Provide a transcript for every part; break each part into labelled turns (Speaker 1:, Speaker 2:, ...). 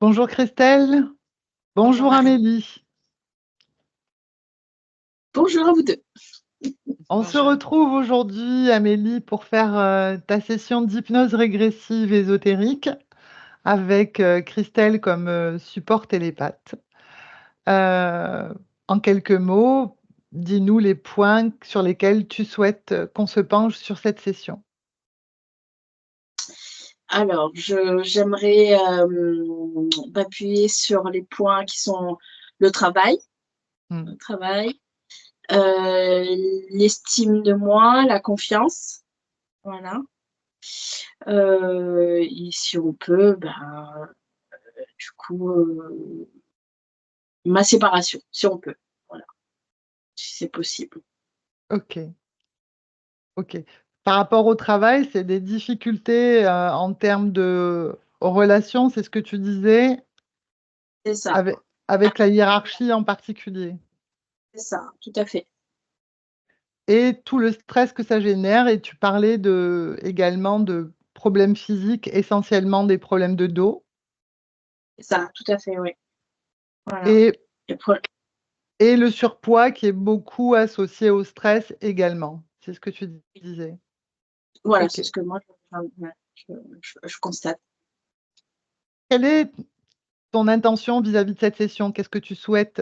Speaker 1: Bonjour Christelle,
Speaker 2: Bonjour
Speaker 1: bonjour
Speaker 2: Marie.
Speaker 1: Amélie.
Speaker 2: Bonjour à vous deux.
Speaker 1: On se retrouve aujourd'hui, Amélie, pour faire ta session d'hypnose régressive ésotérique avec Christelle comme support télépathe. Euh, En quelques mots, dis-nous les points sur lesquels tu souhaites qu'on se penche sur cette session.
Speaker 2: Alors, j'aimerais m'appuyer sur les points qui sont le travail,
Speaker 1: Hmm.
Speaker 2: le travail, euh, l'estime de moi, la confiance, voilà. Et si on peut, du coup, ma séparation, si on peut, voilà, si c'est possible.
Speaker 1: Ok, ok. Par rapport au travail, c'est des difficultés en termes de relations, c'est ce que tu disais.
Speaker 2: C'est ça,
Speaker 1: Avec la hiérarchie en particulier
Speaker 2: c'est ça, tout à fait.
Speaker 1: et tout le stress que ça génère et tu parlais également de problèmes physiques, essentiellement des problèmes de dos
Speaker 2: C'est ça, tout à fait, oui. Voilà.
Speaker 1: et
Speaker 2: Et pro-
Speaker 1: et le surpoids qui est beaucoup associé au stress également. C'est ce que tu disais?
Speaker 2: Voilà,
Speaker 1: OK.
Speaker 2: c'est ce que moi, ouais, je constate.
Speaker 1: Quelle est ton intention vis-à-vis de cette session? Qu'est-ce que tu souhaites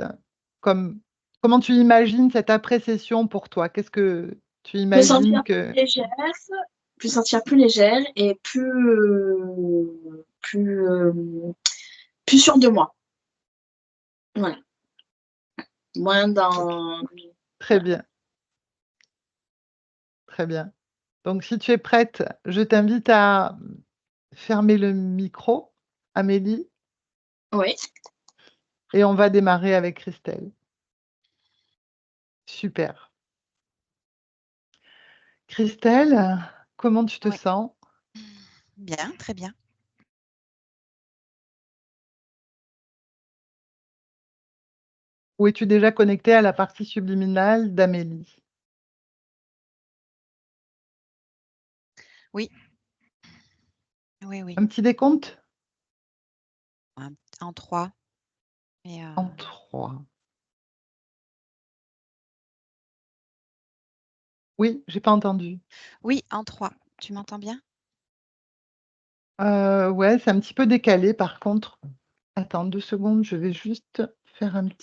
Speaker 1: comme comment tu imagines cette après-session pour toi? Qu'est-ce que tu
Speaker 2: Me
Speaker 1: imagines
Speaker 2: sentir
Speaker 1: que
Speaker 2: plus légère, me sentir plus légère et plus sûre de moi. Voilà. Moins
Speaker 1: OK,
Speaker 2: dans.
Speaker 1: très bien, très bien. Donc, si tu es prête, je t'invite à fermer le micro, Amélie,
Speaker 2: Oui.
Speaker 1: et on va démarrer avec Christelle. Super. Christelle, comment tu te
Speaker 3: Oui,
Speaker 1: sens?
Speaker 3: bien, très bien.
Speaker 1: Ou es-tu déjà connectée à la partie subliminale d'Amélie?
Speaker 3: Oui, oui.
Speaker 1: Un petit décompte?
Speaker 3: En 3. Mais,
Speaker 1: En 3. Oui, j'ai pas entendu.
Speaker 3: oui, en 3. Tu m'entends bien?
Speaker 1: Ouais, c'est un petit peu décalé par contre. Attends 2 secondes, je vais juste faire une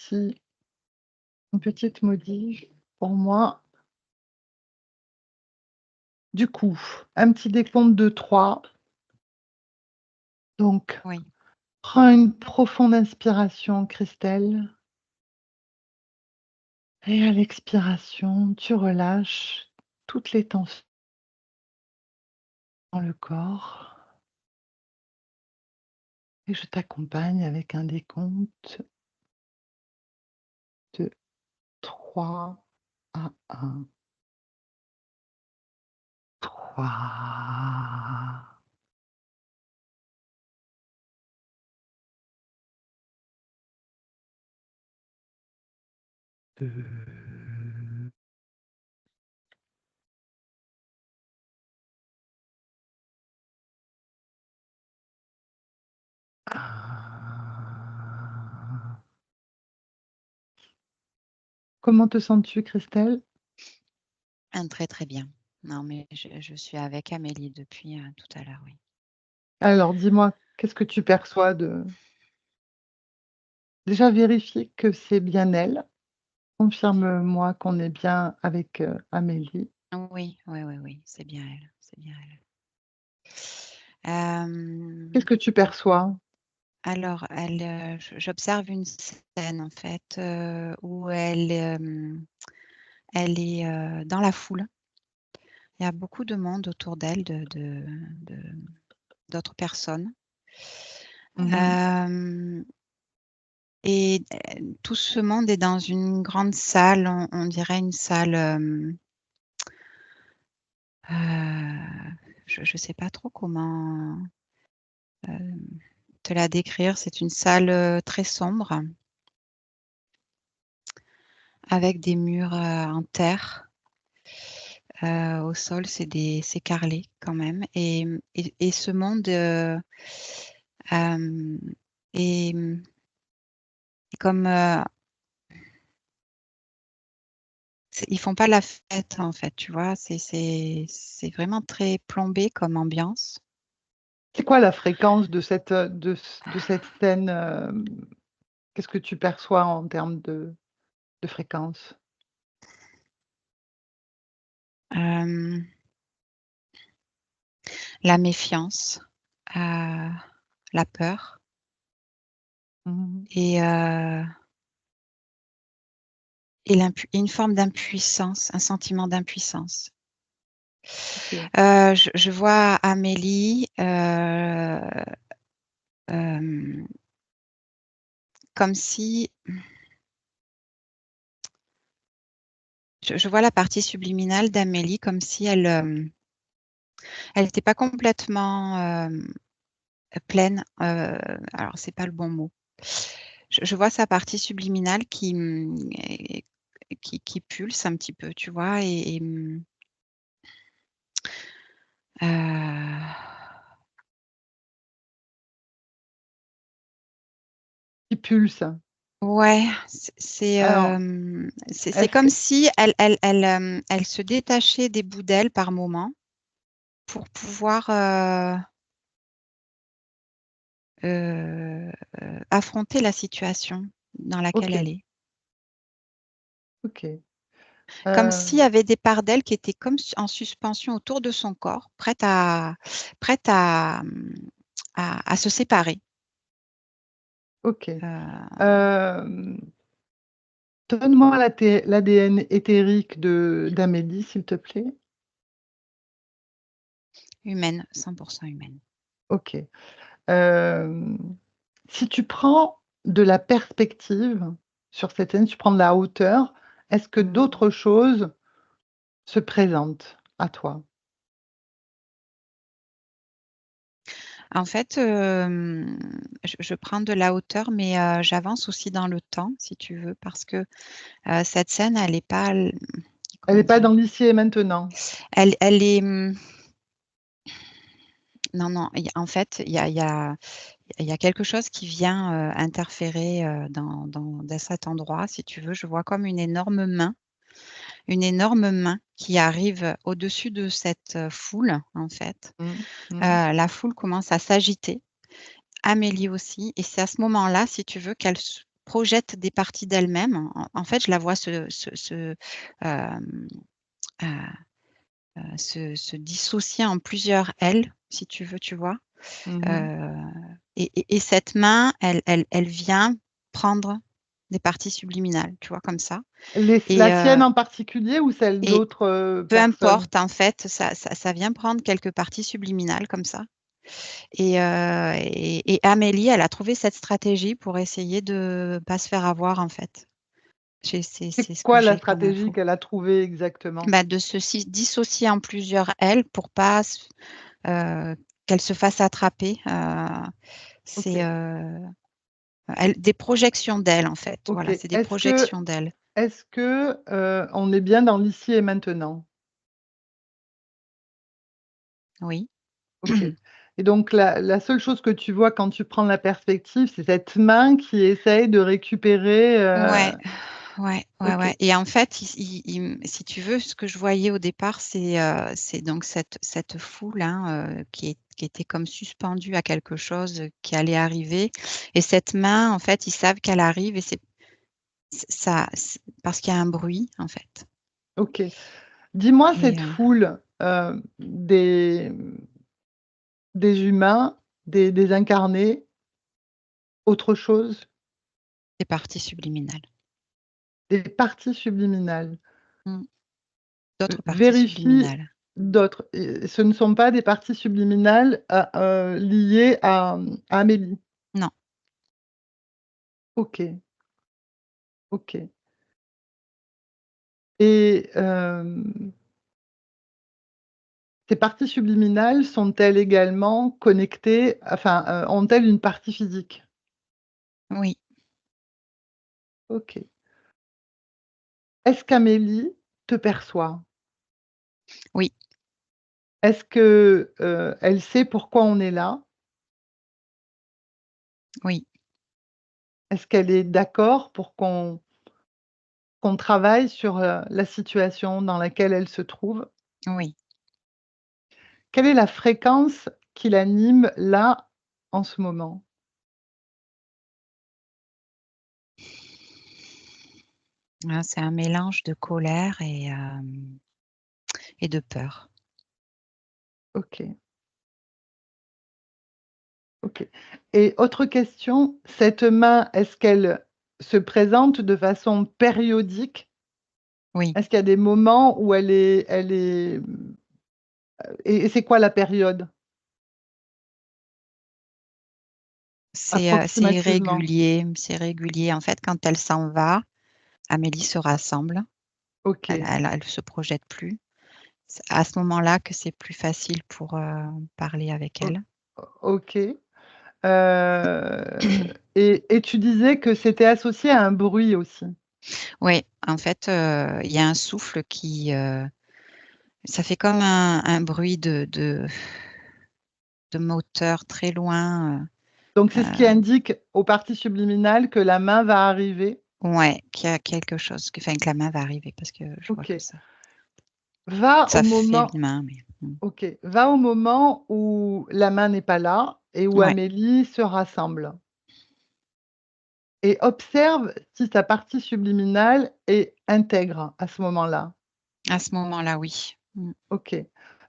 Speaker 1: petite modif pour moi. Du coup, un petit décompte de 3. Donc,
Speaker 3: Oui.
Speaker 1: prends une profonde inspiration, Christelle. Et à l'expiration, tu relâches toutes les tensions dans le corps. Et je t'accompagne avec un décompte de 3 à 1. 3, 2, 1. Comment te sens-tu, Christelle?
Speaker 3: Très, très bien. Non, mais je suis avec Amélie depuis tout à l'heure, oui.
Speaker 1: Alors, dis-moi, qu'est-ce que tu perçois de... Déjà, vérifie que c'est bien elle. Confirme-moi qu'on est bien avec Amélie.
Speaker 3: Oui, c'est bien elle, c'est bien elle.
Speaker 1: Qu'est-ce que tu perçois?
Speaker 3: Alors, j'observe une scène en fait où elle est dans la foule. Il y a beaucoup de monde autour d'elle, d'autres personnes.
Speaker 1: Mhm.
Speaker 3: Et tout ce monde est dans une grande salle, on dirait une salle, je ne sais pas trop comment te la décrire. C'est une salle très sombre, avec des murs en terre. Au sol, c'est carrelé quand même. Et ce monde Et comme ils font pas la fête en fait, tu vois, c'est vraiment très plombé comme ambiance.
Speaker 1: C'est quoi la fréquence de cette scène? Qu'est-ce que tu perçois en termes de fréquence?
Speaker 3: Euh, la méfiance, la peur
Speaker 1: Mmh.
Speaker 3: et une forme d'impuissance, un sentiment d'impuissance.
Speaker 1: OK.
Speaker 3: Je vois Amélie comme si je vois la partie subliminale d'Amélie comme si elle n'était pas complètement pleine. Alors c'est pas le bon mot. Je vois sa partie subliminale qui pulse un petit peu, tu vois, euh,
Speaker 1: Qui pulse.
Speaker 3: ouais, c'est
Speaker 1: Alors,
Speaker 3: c'est
Speaker 1: est-ce que
Speaker 3: comme si elle se détachait des bouts d'elle par moment pour pouvoir affronter la situation dans laquelle elle
Speaker 1: OK,
Speaker 3: est.
Speaker 1: OK.
Speaker 3: Comme s'il y
Speaker 1: Heu,
Speaker 3: avait des parts d'elle qui étaient comme en suspension autour de son corps, prêtes à se séparer.
Speaker 1: OK.
Speaker 3: Euh,
Speaker 1: Hem, donne-moi l'ADN éthérique d'Amélie, s'il te plaît.
Speaker 3: Humaine, 100% humaine.
Speaker 1: OK. Hem, si tu prends de la perspective sur cette scène, tu prends de la hauteur, est-ce que
Speaker 3: Mm.
Speaker 1: d'autres choses se présentent à toi?
Speaker 3: En fait, je prends de la hauteur, mais j'avance aussi dans le temps, si tu veux, parce que cette scène, elle n'est pas,
Speaker 1: Elle
Speaker 3: comment
Speaker 1: est pas
Speaker 3: dire,
Speaker 1: dans l'ici et maintenant?
Speaker 3: elle est, non, non, en fait, il y a quelque chose qui vient interférer dans cet endroit, si tu veux. Je vois comme une énorme main qui arrive au-dessus de cette foule, en fait.
Speaker 1: Mmh. Mmh.
Speaker 3: La foule commence à s'agiter, Amélie aussi, et c'est à ce moment-là, si tu veux, qu'elle projette des parties d'elle-même. En fait, je la vois euh, euh, se dissocier en plusieurs ailes, si tu veux, tu vois.
Speaker 1: Mmh.
Speaker 3: Euh, et cette main, elle vient prendre des parties subliminales, tu vois, comme ça.
Speaker 1: La
Speaker 3: Et,
Speaker 1: sienne en particulier ou celle
Speaker 3: et
Speaker 1: d'autres,
Speaker 3: peu
Speaker 1: personnes?
Speaker 3: importe, en fait, ça vient prendre quelques parties subliminales comme ça. Et Amélie, elle a trouvé cette stratégie pour essayer de ne pas se faire avoir, en fait.
Speaker 1: C'est
Speaker 3: C'est ce que
Speaker 1: quoi la
Speaker 3: j'ai comme
Speaker 1: stratégie
Speaker 3: info.
Speaker 1: qu'elle a trouvée exactement?
Speaker 3: Bah, de se dissocier en plusieurs ailes pour pas qu'elle se fasse attraper. C'est
Speaker 1: OK,
Speaker 3: des projections d'elle, en fait.
Speaker 1: OK.
Speaker 3: Voilà, c'est des projections d'elle.
Speaker 1: Est-ce que, on est bien dans l'ici et maintenant?
Speaker 3: Oui.
Speaker 1: OK, et donc la seule chose que tu vois quand tu prends la perspective, c'est cette main qui essaye de récupérer,
Speaker 3: Ouais, ouais, ouais, ouais.
Speaker 1: OK,
Speaker 3: Et en fait, si tu veux, ce que je voyais au départ, c'est donc cette foule hein, qui était comme suspendue à quelque chose qui allait arriver. Et cette main, en fait, ils savent qu'elle arrive et parce qu'il y a un bruit, en fait.
Speaker 1: OK. Dis-moi
Speaker 3: Et
Speaker 1: cette foule, des humains, des incarnés, autre chose?
Speaker 3: des parties subliminales.
Speaker 1: Des parties subliminales?
Speaker 3: Mm. D'autres parties
Speaker 1: Vérifie
Speaker 3: subliminales.
Speaker 1: d'autres, ce ne sont pas des parties subliminales, liées à Amélie?
Speaker 3: Non,
Speaker 1: OK, OK, et ces parties subliminales sont-elles également connectées, enfin, ont-elles une partie physique?
Speaker 3: oui,
Speaker 1: OK. Est-ce qu'Amélie te perçoit?
Speaker 3: oui,
Speaker 1: Est-ce que, elle sait pourquoi on est là?
Speaker 3: oui.
Speaker 1: est-ce qu'elle est d'accord pour qu'on travaille sur, la situation dans laquelle elle se trouve?
Speaker 3: Oui.
Speaker 1: Quelle est la fréquence qui l'anime là, en ce moment?
Speaker 3: Ah, c'est un mélange de colère et de peur.
Speaker 1: OK, OK. Et autre question, cette main, est-ce qu'elle se présente de façon périodique?
Speaker 3: Oui,
Speaker 1: Est-ce qu'il y a des moments où elle est et c'est quoi la période?
Speaker 3: c'est
Speaker 1: Approximativement?
Speaker 3: irrégulier, c'est régulier. En fait, quand elle s'en va, Amélie se rassemble, elle
Speaker 1: OK,
Speaker 3: elle elle se projette plus. C'est à ce moment-là que c'est plus facile pour, parler avec
Speaker 1: o
Speaker 3: elle.
Speaker 1: OK. Et tu disais que c'était associé à un bruit aussi?
Speaker 3: Oui, en fait, il y a un souffle qui, ça fait comme un bruit de moteur très loin,
Speaker 1: Donc c'est ce qui indique aux parties subliminales que la main va arriver?
Speaker 3: ouais, qu'il y a quelque chose, que la main va arriver parce que je vois que
Speaker 1: OK.
Speaker 3: ça
Speaker 1: Va au
Speaker 3: ça fait
Speaker 1: moment
Speaker 3: une main, mais
Speaker 1: OK, va au moment où la main n'est pas là et où
Speaker 3: ouais,
Speaker 1: Amélie se rassemble et observe si sa partie subliminale est intègre à ce moment-là.
Speaker 3: à ce moment-là, oui.
Speaker 1: OK.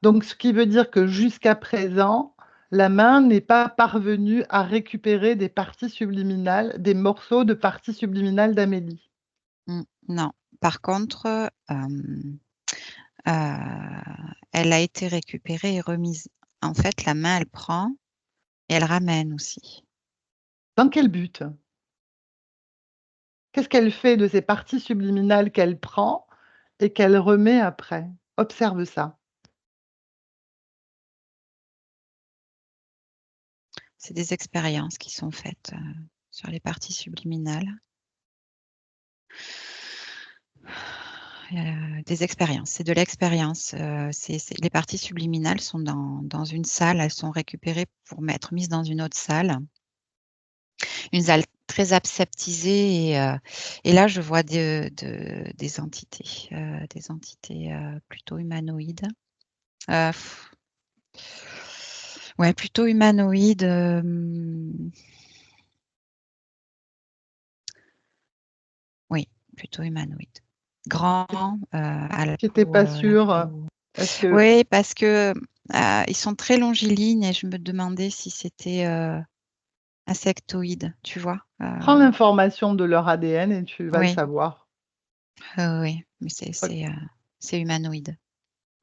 Speaker 1: Donc ce qui veut dire que jusqu'à présent, la main n'est pas parvenue à récupérer des parties subliminales, des morceaux de parties subliminales d'Amélie.
Speaker 3: Non. Par contre, elle a été récupérée et remise. En fait, la main, elle prend et elle ramène aussi.
Speaker 1: Dans quel but? Qu'est-ce qu'elle fait de ces parties subliminales qu'elle prend et qu'elle remet après? Observe ça.
Speaker 3: C'est des expériences qui sont faites, sur les parties subliminales. Des expériences, c'est de l'expérience, c'est les parties subliminales sont dans une salle, elles sont récupérées pour être mises dans une autre salle. Une salle très aseptisée et là je vois des entités, plutôt humanoïdes. Heu, ouais, plutôt humanoïdes, oui, plutôt humanoïdes. Grands, à
Speaker 1: Tu étais pas
Speaker 3: la
Speaker 1: sûre,
Speaker 3: peau
Speaker 1: est-ce que
Speaker 3: oui, parce que, ils sont très longilignes et je me demandais si c'était, insectoïde, tu vois?
Speaker 1: prends l'information de leur ADN et tu vas le
Speaker 3: Oui,
Speaker 1: savoir.
Speaker 3: oui, mais c'est humanoïde.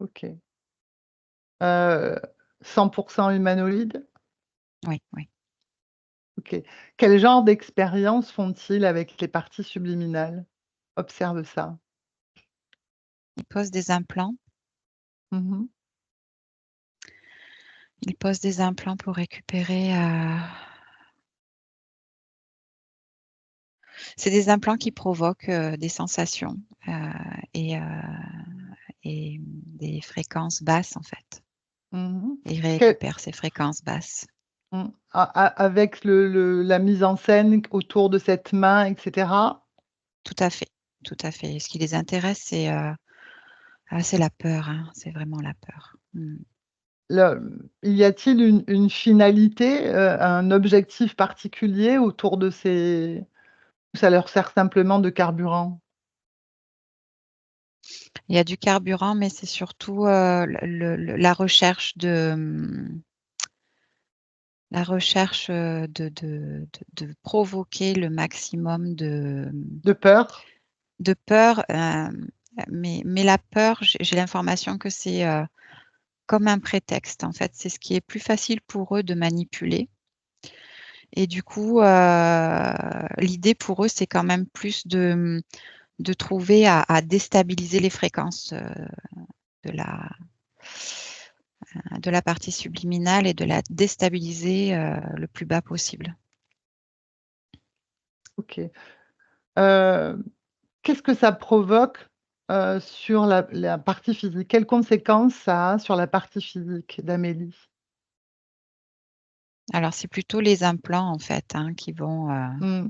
Speaker 1: OK. 100 humanoïde?
Speaker 3: Oui, oui.
Speaker 1: OK. Quel genre d'expérience font-ils avec les parties subliminales? Observe ça.
Speaker 3: Ils posent des implants.
Speaker 1: Mmh.
Speaker 3: Ils posent des implants pour récupérer, c'est des implants qui provoquent, des sensations, heu et heu et des fréquences basses, en fait.
Speaker 1: Mmh.
Speaker 3: Ils
Speaker 1: Quel
Speaker 3: récupèrent ces fréquences basses.
Speaker 1: avec la mise en scène autour de cette main et cetera?
Speaker 3: Tout à fait, tout à fait. Ce qui les intéresse, c'est la peur, hein, c'est vraiment la peur.
Speaker 1: Y a-t-il une finalité, un objectif particulier autour de ces ou ça leur sert simplement de carburant?
Speaker 3: Il y a du carburant, mais c'est surtout, la recherche la recherche, de provoquer le maximum
Speaker 1: De peur?
Speaker 3: de peur, mais la peur, j'ai l'information que c'est, comme un prétexte, en fait. C'est ce qui est plus facile pour eux de manipuler et du coup, l'idée pour eux, c'est quand même plus de trouver à déstabiliser les fréquences, de la de la partie subliminale et de la déstabiliser, le plus bas possible.
Speaker 1: OK. Heu, Qu'est-ce que ça provoque, sur la partie physique? Quelles conséquences ça a sur la partie physique d'Amélie?
Speaker 3: Alors c'est plutôt les implants, en fait, hein,
Speaker 1: Mmh.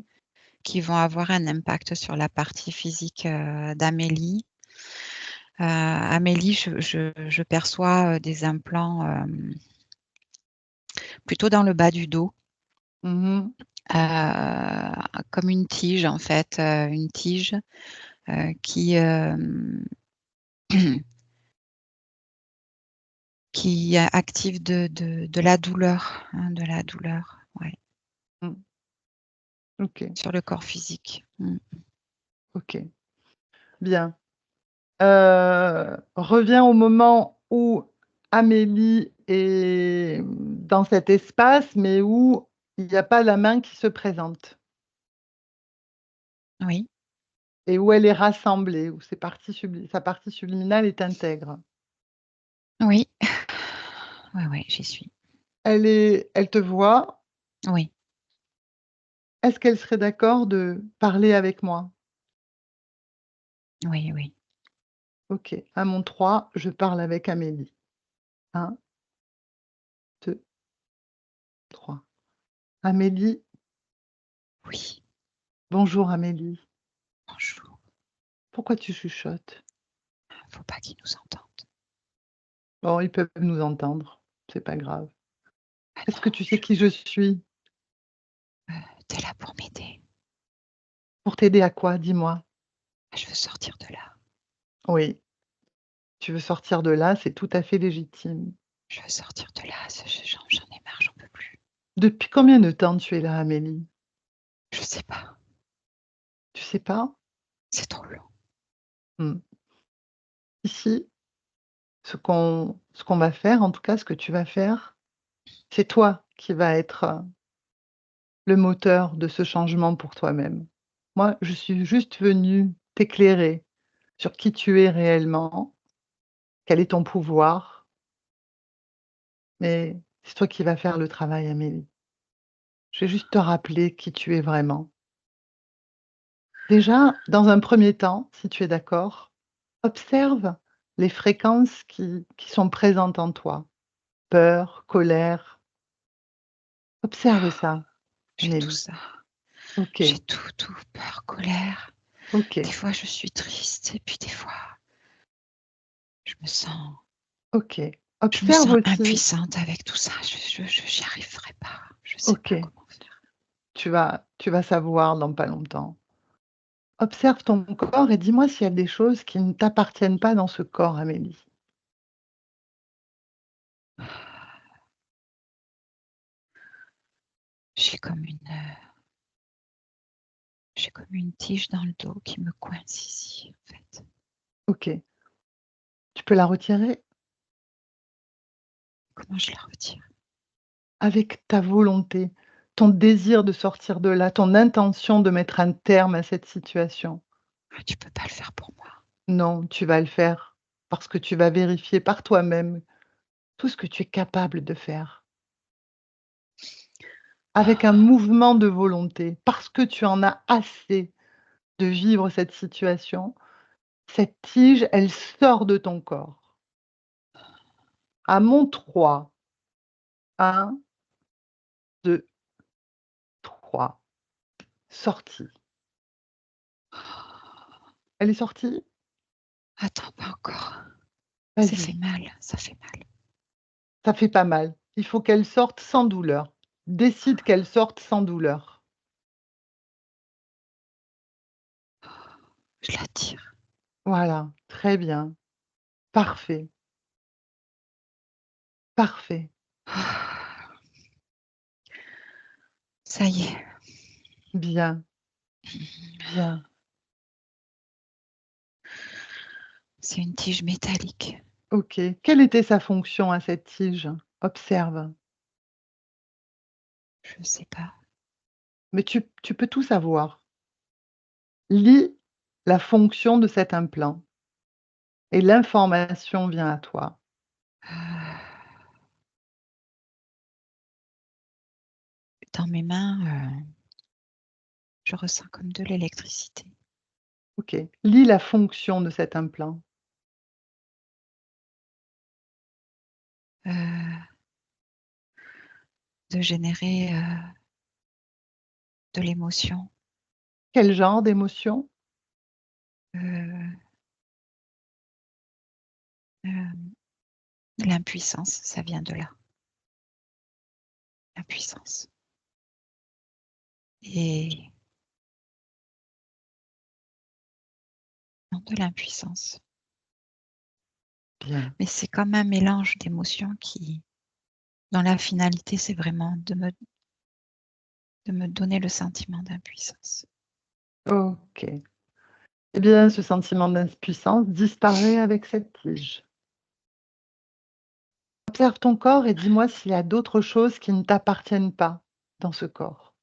Speaker 3: qui vont avoir un impact sur la partie physique d'Amélie. Amélie, je perçois des implants plutôt dans le bas du dos,
Speaker 1: Mhm.
Speaker 3: comme une tige en fait, une tige qui qui active de la douleur, hein, de la douleur, ouais,
Speaker 1: Mm. Ok,
Speaker 3: sur le corps physique.
Speaker 1: ok. Bien. Reviens au moment où Amélie est dans cet espace, mais où il n'y a pas la main qui se présente
Speaker 3: Oui,
Speaker 1: et où elle est rassemblée, où sa partie subliminale est intègre.
Speaker 3: oui, ouais, ouais, j'y suis.
Speaker 1: Elle te voit.
Speaker 3: Oui,
Speaker 1: Est-ce qu'elle serait d'accord de parler avec moi?
Speaker 3: oui, oui.
Speaker 1: Ok, à mon 3, je parle avec Amélie. 1, 2, 3. Amélie,
Speaker 3: Oui,
Speaker 1: bonjour Amélie.
Speaker 3: bonjour.
Speaker 1: Pourquoi tu chuchotes?
Speaker 3: Faut pas qu'ils nous entendent.
Speaker 1: Bon, ils peuvent nous entendre, c'est pas grave.
Speaker 3: Ah
Speaker 1: Est-ce que
Speaker 3: non,
Speaker 1: tu sais qui je suis?
Speaker 3: t'es là pour m'aider.
Speaker 1: Pour t'aider à quoi? Dis-moi.
Speaker 3: Je veux sortir de là.
Speaker 1: Oui, tu veux sortir de là, c'est tout à fait légitime.
Speaker 3: Je veux sortir de là. J'en ai marre, j'en peux plus.
Speaker 1: Depuis combien de temps tu es là, Amélie?
Speaker 3: Je sais pas.
Speaker 1: Tu sais pas?
Speaker 3: C'est trop long.
Speaker 1: Hmm. Ici, ce qu'on va faire, en tout cas, ce que tu vas faire, c'est toi qui vas être le moteur de ce changement pour toi-même. Moi, je suis juste venue t'éclairer sur qui tu es réellement, quel est ton pouvoir, mais c'est toi qui vas faire le travail, Amélie. Je vais juste te rappeler qui tu es vraiment. Déjà, dans un premier temps, si tu es d'accord, observe les fréquences qui sont présentes en toi. Peur, colère. Observe ça,
Speaker 3: J'ai tout
Speaker 1: Amélie.
Speaker 3: ça.
Speaker 1: OK,
Speaker 3: J'ai tout. Peur, colère. Des
Speaker 1: OK,
Speaker 3: fois, je suis triste. Et puis des fois, je me sens,
Speaker 1: OK.
Speaker 3: je me
Speaker 1: Observe
Speaker 3: sens
Speaker 1: aussi.
Speaker 3: impuissante avec tout ça. J'y arriverai pas. Je sais pas
Speaker 1: OK,
Speaker 3: comment faire.
Speaker 1: tu vas savoir dans pas longtemps. Observe ton corps et dis-moi s'il y a des choses qui ne t'appartiennent pas dans ce corps, Amélie.
Speaker 3: J'ai comme une, j'ai comme une tige dans le dos qui me coince ici, en fait.
Speaker 1: OK. Tu peux la retirer
Speaker 3: Comment je la retire?
Speaker 1: avec ta volonté, ton désir de sortir de là, ton intention de mettre un terme à cette situation.
Speaker 3: Ah, tu peux pas le faire pour moi.
Speaker 1: Non, tu vas le faire parce que tu vas vérifier par toi-même tout ce que tu es capable de faire avec un mouvement de volonté, parce que tu en as assez de vivre cette situation. Cette tige, elle sort de ton corps. À mon 3, 1, 2, 3, sortie. Elle est sortie?
Speaker 3: Attends, pas encore. Ça fait
Speaker 1: Vas-y,
Speaker 3: mal, ça fait mal.
Speaker 1: ça fait pas mal. Il faut qu'elle sorte sans douleur. Décide qu'elle sorte sans douleur.
Speaker 3: Je la tire.
Speaker 1: Voilà, très bien. Parfait, parfait.
Speaker 3: Ah, ça y est.
Speaker 1: Bien, bien.
Speaker 3: C'est une tige métallique.
Speaker 1: OK. Quelle était sa fonction à cette tige? Observe.
Speaker 3: Je sais pas.
Speaker 1: Mais tu peux tout savoir. Lis la fonction de cet implant et l'information vient à toi.
Speaker 3: Ah, dans mes mains, je ressens comme de l'électricité.
Speaker 1: OK. Lis la fonction de cet implant.
Speaker 3: Euh, de générer de l'émotion.
Speaker 1: Quel genre d'émotion?
Speaker 3: Heu, hem, l'impuissance, ça vient de là, l'impuissance et non, de l'impuissance.
Speaker 1: Bien,
Speaker 3: Mais c'est comme un mélange d'émotions qui, dans la finalité, c'est vraiment de me donner le sentiment d'impuissance.
Speaker 1: OK. Eh bien, ce sentiment d'impuissance disparaît avec cette tige. Observe ton corps et dis-moi s'il y a d'autres choses qui ne t'appartiennent pas dans ce corps.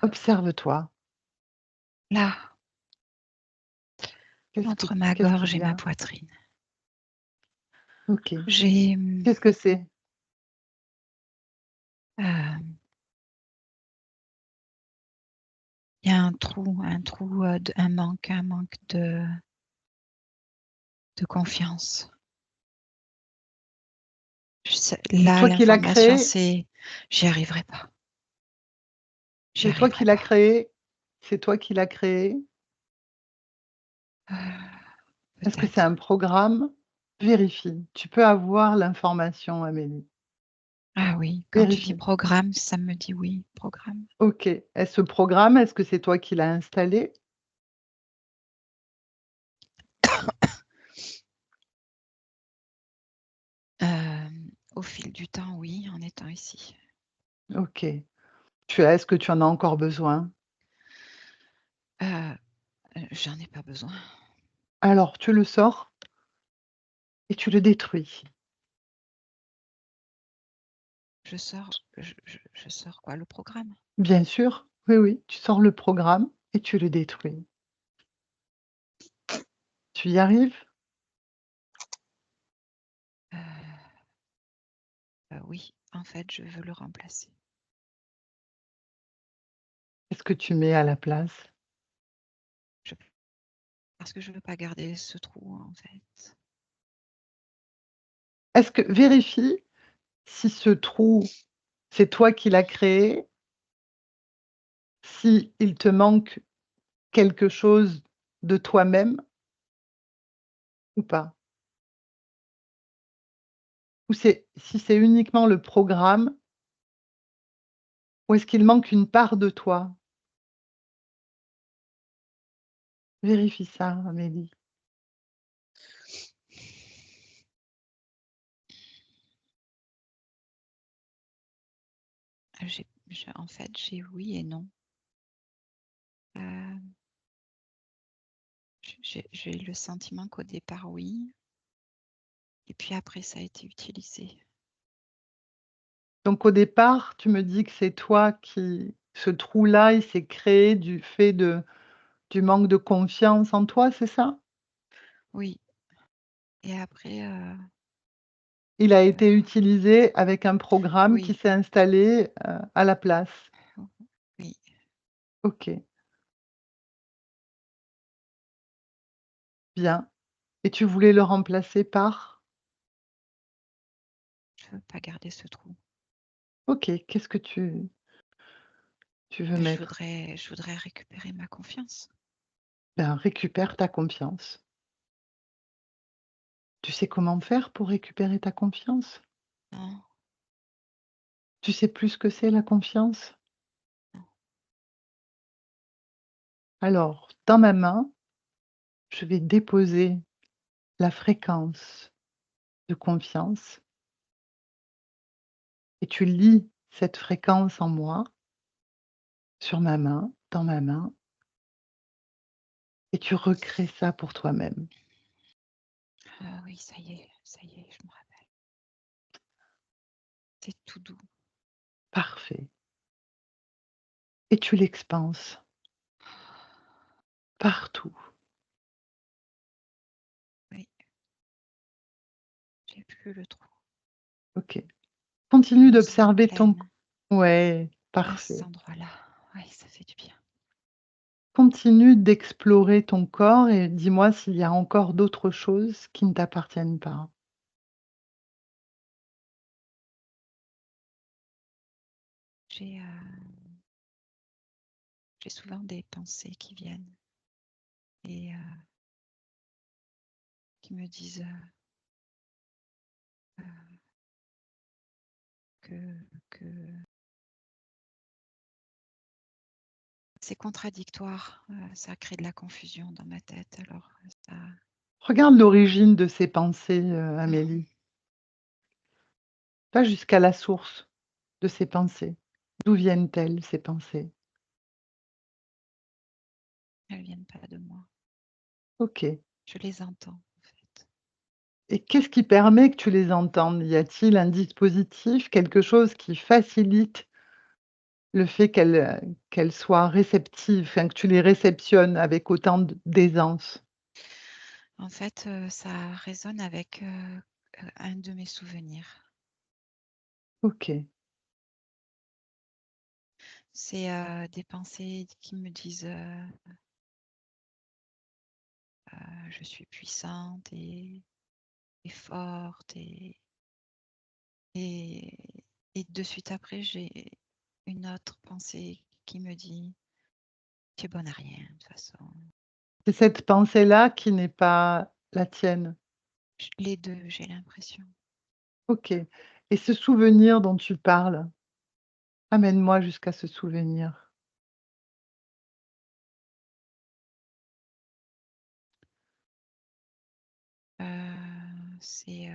Speaker 1: Observe-toi.
Speaker 3: Là,
Speaker 1: Qu'est-ce que
Speaker 3: entre ma
Speaker 1: qu'est-ce
Speaker 3: gorge
Speaker 1: qu'il
Speaker 3: et
Speaker 1: y
Speaker 3: ma
Speaker 1: a?
Speaker 3: poitrine,
Speaker 1: OK.
Speaker 3: j'ai,
Speaker 1: Qu'est-ce que c'est?
Speaker 3: il y a un trou, de un manque de confiance. Je sais
Speaker 1: C'est
Speaker 3: là,
Speaker 1: toi qui l'as
Speaker 3: l'information,
Speaker 1: créé?
Speaker 3: c'est j'y arriverai pas, j'y
Speaker 1: C'est toi qui
Speaker 3: arriverai
Speaker 1: l'as
Speaker 3: pas.
Speaker 1: créé? C'est toi qui l'as créé? Est-ce que c'est
Speaker 3: Peut-être.
Speaker 1: un programme? Vérifie. Tu peux avoir l'information, Amélie.
Speaker 3: Ah oui, quand tu dis
Speaker 1: Vérifie.
Speaker 3: programme, ça me dit oui, programme.
Speaker 1: OK. Est-ce ce programme, est-ce que c'est toi qui l'as installé?
Speaker 3: Au fil du temps, oui, en étant ici.
Speaker 1: OK. Est-ce que tu en as encore besoin?
Speaker 3: Heu J'en ai pas besoin.
Speaker 1: Alors tu le sors et tu le détruis.
Speaker 3: Je sors quoi? Le programme?
Speaker 1: Bien sûr, oui, oui, tu sors le programme et tu le détruis. Tu y arrives?
Speaker 3: Heu oui, en fait, je veux le remplacer.
Speaker 1: Qu'est-ce que tu mets à la place?
Speaker 3: Je Parce que je veux pas garder ce trou, en fait.
Speaker 1: Est-ce que vérifie si ce trou, c'est toi qui l'as créé, si il te manque quelque chose de toi-même ou pas? Ou si c'est uniquement le programme ou est-ce qu'il manque une part de toi? Vérifie ça, Amélie.
Speaker 3: En fait, j'ai oui et non. Heu, j'ai eu le sentiment qu'au départ, oui, et puis après ça a été utilisé.
Speaker 1: Donc au départ, tu me dis que c'est toi qui ce trou-là, il s'est créé du fait du manque de confiance en toi, c'est ça?
Speaker 3: Oui, et après,
Speaker 1: Il a été
Speaker 3: heu,
Speaker 1: utilisé avec un programme qui
Speaker 3: oui,
Speaker 1: s'est installé, à la place.
Speaker 3: oui,
Speaker 1: OK, bien et tu voulais le remplacer par?
Speaker 3: je veux pas garder ce trou.
Speaker 1: OK, qu'est-ce que tu veux mettre?
Speaker 3: Je voudrais récupérer ma confiance.
Speaker 1: Ben, récupère ta confiance. Tu sais comment faire pour récupérer ta confiance?
Speaker 3: Non,
Speaker 1: Tu sais plus ce que c'est la confiance?
Speaker 3: non,
Speaker 1: Alors, dans ma main, je vais déposer la fréquence de confiance et tu lis cette fréquence en moi, sur ma main, dans ma main et tu recrées ça pour toi-même.
Speaker 3: oui, ça y est, je me rappelle. C'est tout doux.
Speaker 1: Parfait et tu l'expanses partout.
Speaker 3: Oui, j'ai plus le trou.
Speaker 1: OK.
Speaker 3: Je
Speaker 1: Continue
Speaker 3: me sens
Speaker 1: d'observer ton
Speaker 3: pleine
Speaker 1: ouais,
Speaker 3: à cet
Speaker 1: parfait.
Speaker 3: endroit-là. Oui, ça fait du bien.
Speaker 1: Continue d'explorer ton corps et dis-moi s'il y a encore d'autres choses qui ne t'appartiennent pas.
Speaker 3: J'ai j'ai souvent des pensées qui viennent et qui me disent que c'est contradictoire, ça crée de la confusion dans ma tête. Alors ça
Speaker 1: Regarde l'origine de ces pensées, Amélie. Va jusqu'à la source de ces pensées. D'où viennent-elles, ces pensées?
Speaker 3: elles viennent pas de moi.
Speaker 1: OK.
Speaker 3: Je les entends, en fait.
Speaker 1: Et qu'est-ce qui permet que tu les entendes? Y a-t-il un dispositif, quelque chose qui facilite le fait qu'elles soient réceptives, enfin, que tu les réceptionnes avec autant d'aisance?
Speaker 3: En fait, ça résonne avec, un de mes souvenirs.
Speaker 1: OK.
Speaker 3: C'est, des pensées qui me disent, «Je suis puissante et forte» et de suite après, j'ai une autre pensée qui me dit: «Tu es bonne à rien de toute façon».
Speaker 1: C'est cette pensée-là qui n'est pas la tienne?
Speaker 3: Les 2, j'ai l'impression.
Speaker 1: OK. Et ce souvenir dont tu parles, amène-moi jusqu'à ce souvenir.
Speaker 3: C'est,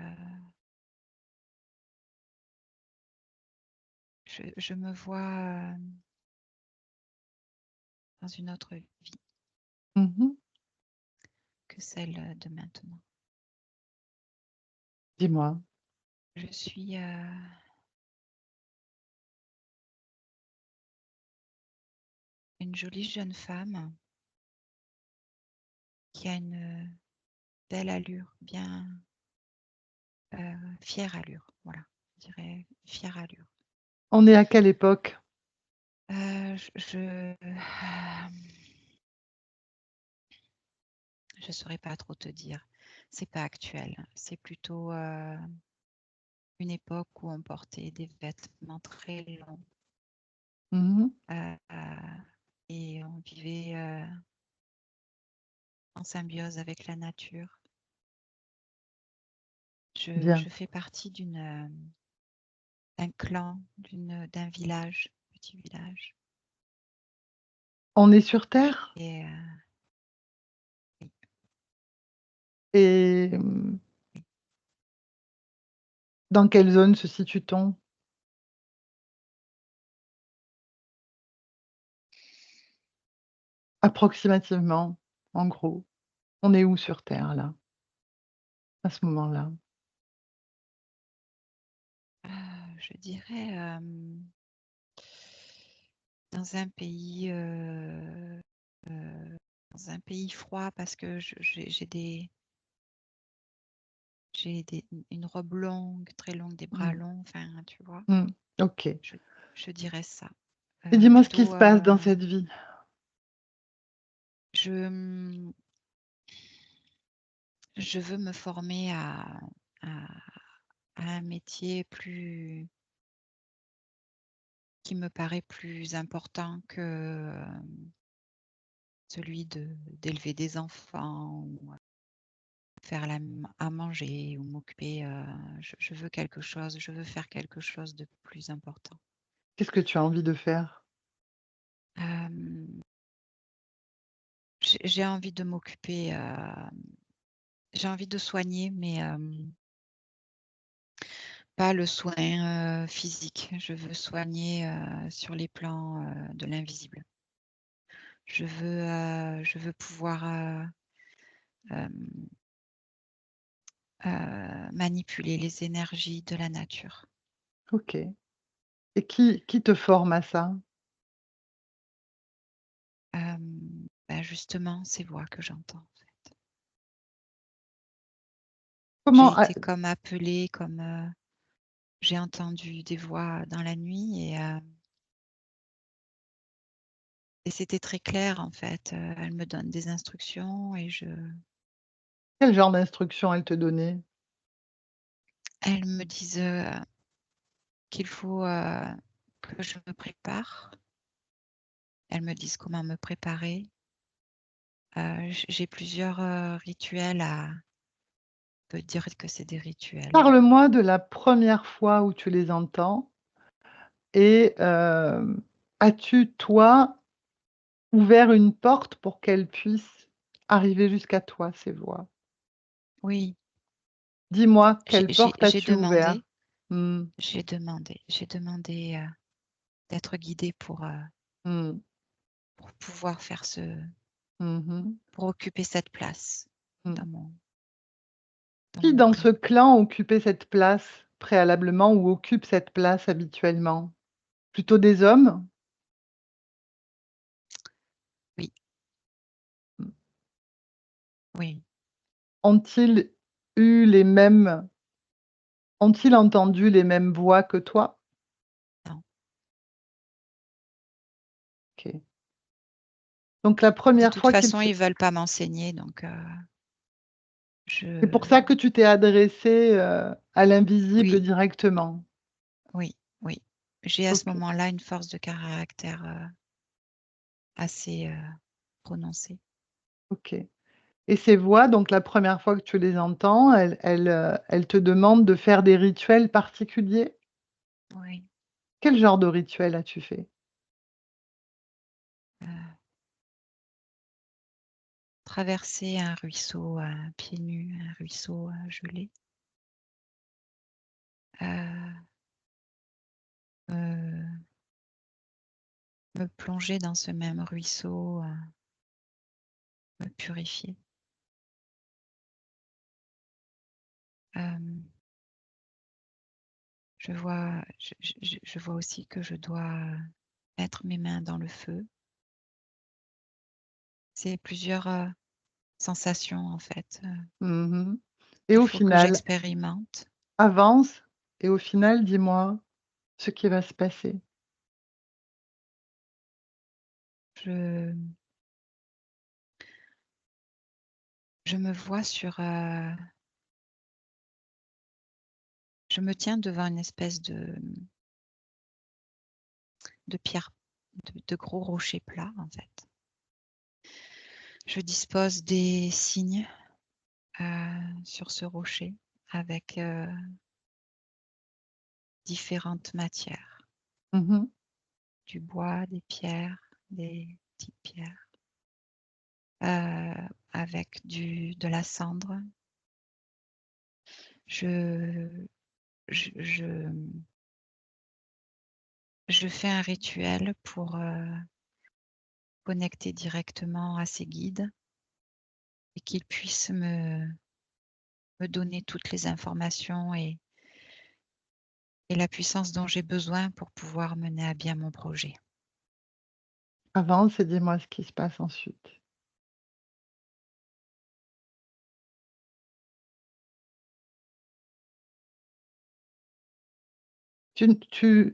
Speaker 3: je me vois, dans une autre vie
Speaker 1: Mmh.
Speaker 3: que celle, de maintenant.
Speaker 1: Dis-moi.
Speaker 3: Je suis, une jolie jeune femme qui a une, belle allure, bien, fière allure, voilà, je dirais fière allure.
Speaker 1: On est à quelle époque?
Speaker 3: Je saurais pas trop te dire. C'est pas actuel, c'est plutôt, une époque où on portait des vêtements très longs,
Speaker 1: Mmh.
Speaker 3: et on vivait, en symbiose avec la nature.
Speaker 1: Bien.
Speaker 3: Je fais partie d'un clan, d'un village, petit village
Speaker 1: On est sur terre?
Speaker 3: et oui,
Speaker 1: Et
Speaker 3: oui.
Speaker 1: dans quelle zone se situe-t-on? Approximativement, en gros? On est où sur terre là, à ce moment-là?
Speaker 3: Je dirais, dans un pays, dans un pays froid parce que j'ai une robe longue, très longue, des bras
Speaker 1: Mmh.
Speaker 3: longs, enfin, tu vois?
Speaker 1: Mmh. OK.
Speaker 3: Je je dirais ça.
Speaker 1: Et dis-moi ce qui
Speaker 3: Plutôt,
Speaker 1: se passe dans cette vie.
Speaker 3: je, mmh, je veux me former à à un métier qui me paraît plus important que, celui d'élever des enfants ou faire à manger ou m'occuper, je veux quelque chose, je veux faire quelque chose de plus important.
Speaker 1: Qu'est-ce que tu as envie de faire?
Speaker 3: Hem, j'ai envie de m'occuper, j'ai envie de soigner, mais, pas le soin, physique. Je veux soigner, sur les plans, de l'invisible. Je veux pouvoir, hem, manipuler les énergies de la nature.
Speaker 1: OK. Et qui te forme à ça?
Speaker 3: Bah, justement, ces voix que j'entends, en fait. J'ai
Speaker 1: Comment a
Speaker 3: été comme appelée, comme, j'ai entendu des voix dans la nuit et c'était très clair, en fait. Elles me donnent des instructions et
Speaker 1: quel genre d'instructions elle te donnait?
Speaker 3: elles me disent, qu'il faut, que je me prépare. Elles me disent comment me préparer. J'ai plusieurs rituels à... On peut dire que c'est des rituels.
Speaker 1: Parle-moi de la première fois où tu les entends et as-tu, toi, ouvert une porte pour qu'elles puissent arriver jusqu'à toi, ces voix?
Speaker 3: Oui,
Speaker 1: Dis-moi, quelle porte
Speaker 3: j'ai
Speaker 1: as-tu ouvert?
Speaker 3: demandé,
Speaker 1: Mmh,
Speaker 3: j'ai demandé d'être guidée
Speaker 1: mmh,
Speaker 3: pour pouvoir faire
Speaker 1: mmh
Speaker 3: pour occuper cette place
Speaker 1: mmh.
Speaker 3: dans dans
Speaker 1: Qui
Speaker 3: mon
Speaker 1: dans
Speaker 3: clan.
Speaker 1: ce clan occupait cette place préalablement ou occupe cette place habituellement? Plutôt des hommes?
Speaker 3: Oui,
Speaker 1: Mmh.
Speaker 3: oui,
Speaker 1: Ont-ils eu les mêmes ont-ils entendu les mêmes voix que toi?
Speaker 3: non.
Speaker 1: OK. Donc la
Speaker 3: De
Speaker 1: première
Speaker 3: toute
Speaker 1: fois qu'ils
Speaker 3: façon,
Speaker 1: se
Speaker 3: ils veulent pas m'enseigner, donc
Speaker 1: c'est
Speaker 3: je
Speaker 1: pour ça que tu t'es adressée, à l'invisible
Speaker 3: oui,
Speaker 1: directement?
Speaker 3: oui, oui. J'ai à ce
Speaker 1: OK,
Speaker 3: moment-là une force de caractère assez prononcée.
Speaker 1: OK. Et ces voix, donc la première fois que tu les entends, elles te demandent de faire des rituels particuliers?
Speaker 3: Oui,
Speaker 1: Quel genre de rituel as-tu fait?
Speaker 3: traverser un ruisseau pieds nus, un ruisseau gelé. Me me plonger dans ce même ruisseau, me purifier. Hem, je vois aussi que je dois mettre mes mains dans le feu. C'est plusieurs sensations en fait,
Speaker 1: Mmh et
Speaker 3: qu'il
Speaker 1: au
Speaker 3: faut que
Speaker 1: final,
Speaker 3: j'expérimente.
Speaker 1: avance et au final, dis-moi ce qui va se passer.
Speaker 3: Je je me vois je me tiens devant une espèce de pierre, de gros rochers plats en fait. Je dispose des signes, sur ce rocher avec, différentes matières,
Speaker 1: Mmh
Speaker 3: du bois, des pierres, des petites pierres, avec de la cendre. Je je je, je fais un rituel pour, connecter directement à ces guides et qu'ils puissent me donner toutes les informations et la puissance dont j'ai besoin pour pouvoir mener à bien mon projet.
Speaker 1: Avance et dis-moi ce qui se passe ensuite. Tu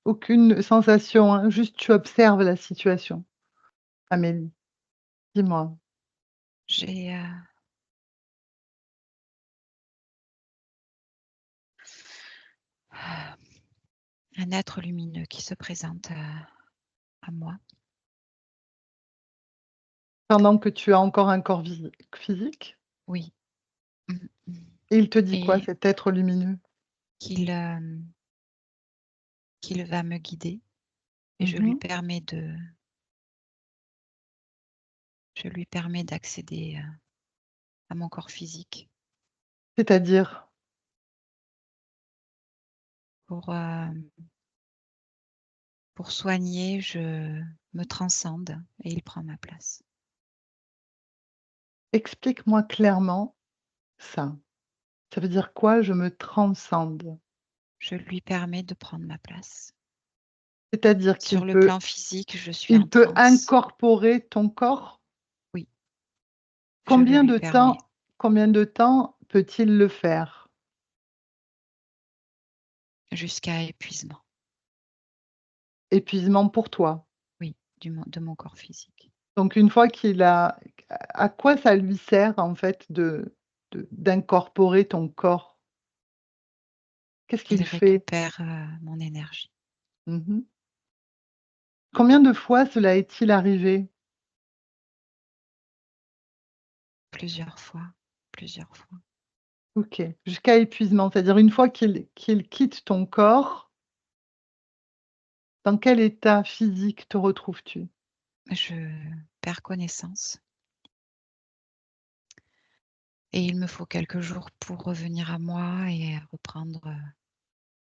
Speaker 1: aucune sensation, hein, juste tu observes la situation, Amélie. Dis-moi.
Speaker 3: J'ai, un être lumineux qui se présente, à moi.
Speaker 1: Pendant que tu as encore un corps physique?
Speaker 3: Oui. Mmh mh.
Speaker 1: Et il te dit quoi
Speaker 3: Et
Speaker 1: cet être lumineux?
Speaker 3: qu'il, qu'il va me guider et
Speaker 1: Mmh
Speaker 3: je lui permets d'accéder, à mon corps physique
Speaker 1: C'est-à-dire?
Speaker 3: pour, pour soigner, je me transcende et il prend ma place.
Speaker 1: Explique-moi clairement ça. Ça veut dire quoi, je me transcende?
Speaker 3: Je lui permets de prendre ma place.
Speaker 1: C'est-à-dire
Speaker 3: Sur le plan physique, je suis en
Speaker 1: il peut
Speaker 3: transe.
Speaker 1: incorporer ton corps?
Speaker 3: Oui, je le
Speaker 1: Combien
Speaker 3: lui
Speaker 1: de
Speaker 3: permets.
Speaker 1: temps combien de temps peut-il le faire?
Speaker 3: Jusqu'à épuisement,
Speaker 1: Épuisement pour toi.
Speaker 3: oui, de mon corps physique.
Speaker 1: Donc une fois qu'il a à quoi ça lui sert en fait d'incorporer ton corps? Qu'est-ce
Speaker 3: Il
Speaker 1: qu'il fait?
Speaker 3: récupère, mon énergie.
Speaker 1: Mmh. Combien de fois cela est-il arrivé?
Speaker 3: Plusieurs fois, plusieurs fois.
Speaker 1: OK. Jusqu'à épuisement, c'est-à-dire une fois qu'il quitte ton corps, dans quel état physique te retrouves-tu?
Speaker 3: Je perds connaissance et il me faut quelques jours pour revenir à moi et reprendre,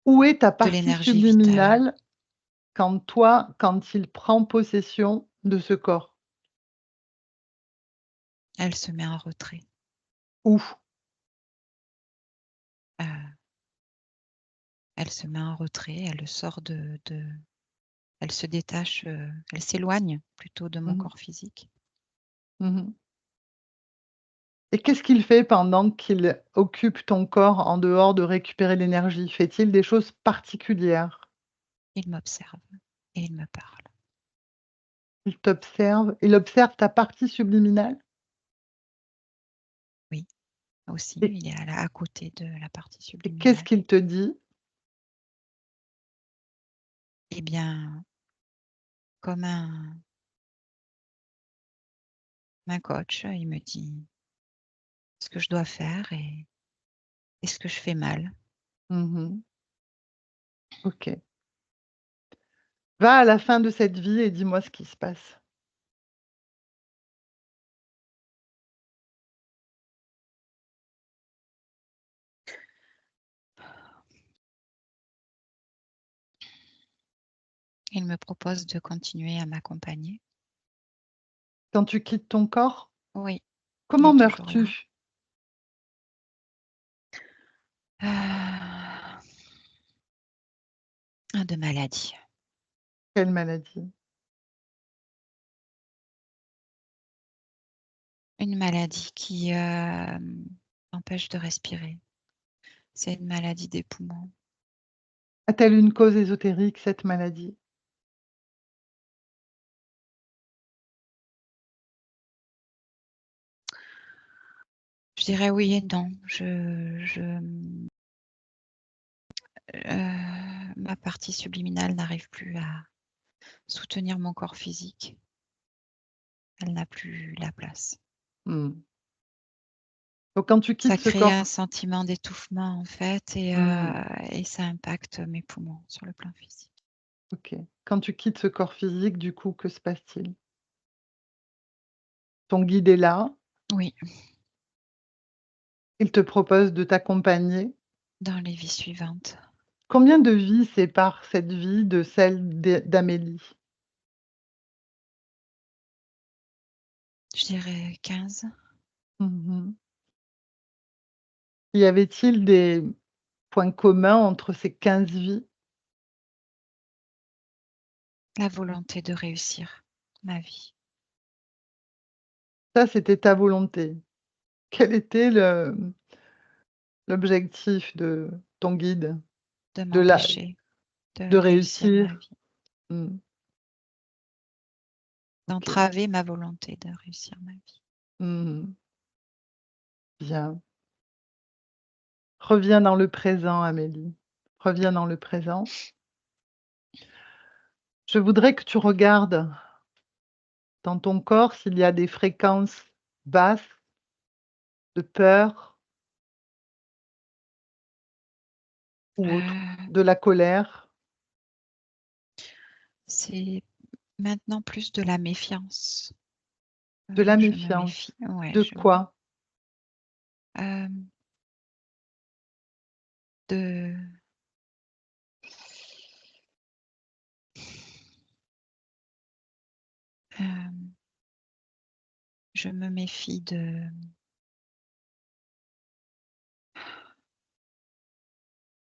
Speaker 1: Où est ta
Speaker 3: de
Speaker 1: partie
Speaker 3: l'énergie vitale.
Speaker 1: subliminale quand il prend possession de ce corps?
Speaker 3: Elle se met en retrait.
Speaker 1: Où?
Speaker 3: Heu, Elle se met en retrait, elle sort elle se détache, elle s'éloigne plutôt de mon
Speaker 1: Mmh mh.
Speaker 3: corps physique.
Speaker 1: Mmh. Et qu'est-ce qu'il fait pendant qu'il occupe ton corps en dehors de récupérer l'énergie? Fait-il des choses particulières?
Speaker 3: Il m'observe et il me parle.
Speaker 1: Il t'observe, il observe ta partie subliminale?
Speaker 3: Oui, aussi,
Speaker 1: Et
Speaker 3: il est à côté de la partie
Speaker 1: qu'est-ce
Speaker 3: subliminale.
Speaker 1: qu'il te dit?
Speaker 3: Eh bien, comme un coach, il me dit ce que je dois faire et ce que je fais mal.
Speaker 1: Mmh. OK. Va à la fin de cette vie et dis-moi ce qui se passe.
Speaker 3: Il me propose de continuer à m'accompagner.
Speaker 1: Quand tu quittes ton corps,
Speaker 3: Oui, il
Speaker 1: comment
Speaker 3: est toujours là.
Speaker 1: meurs-tu?
Speaker 3: De maladie.
Speaker 1: Quelle maladie?
Speaker 3: Une maladie qui, m'empêche de respirer. C'est une maladie des poumons.
Speaker 1: A-t-elle une cause ésotérique, cette maladie?
Speaker 3: Je dirais oui et non. Ma partie subliminale n'arrive plus à soutenir mon corps physique. Elle n'a plus la place.
Speaker 1: Mmh. Donc quand tu
Speaker 3: Ça
Speaker 1: quittes ce
Speaker 3: crée un
Speaker 1: corps,
Speaker 3: sentiment d'étouffement en fait
Speaker 1: mmh,
Speaker 3: et ça impacte mes poumons sur le plan physique.
Speaker 1: OK. Quand tu quittes ce corps physique, du coup, que se passe-t-il? Ton guide est là,
Speaker 3: Oui,
Speaker 1: il te propose de t'accompagner.
Speaker 3: dans les vies suivantes.
Speaker 1: Combien de vies séparent cette vie de celle d'Amélie?
Speaker 3: Je dirais 15.
Speaker 1: Mmh. Y avait-il des points communs entre ces 15 vies?
Speaker 3: La volonté de réussir ma vie,
Speaker 1: Ça, c'était ta volonté. Quel était l'objectif de ton guide?
Speaker 3: de
Speaker 1: De la
Speaker 3: m'empêcher de
Speaker 1: de
Speaker 3: réussir ma
Speaker 1: réussir?
Speaker 3: vie,
Speaker 1: Mmh, OK.
Speaker 3: d'entraver ma volonté de réussir ma vie.
Speaker 1: Mmh. Bien. Reviens dans le présent, Amélie. Reviens dans le présent. Je voudrais que tu regardes dans ton corps s'il y a des fréquences basses de peur ou autre,
Speaker 3: Heu,
Speaker 1: de la colère,
Speaker 3: c'est maintenant plus de la méfiance.
Speaker 1: de la
Speaker 3: Je me
Speaker 1: méfiance.
Speaker 3: méfie. Ouais,
Speaker 1: De quoi?
Speaker 3: hem, de hem, je me méfie de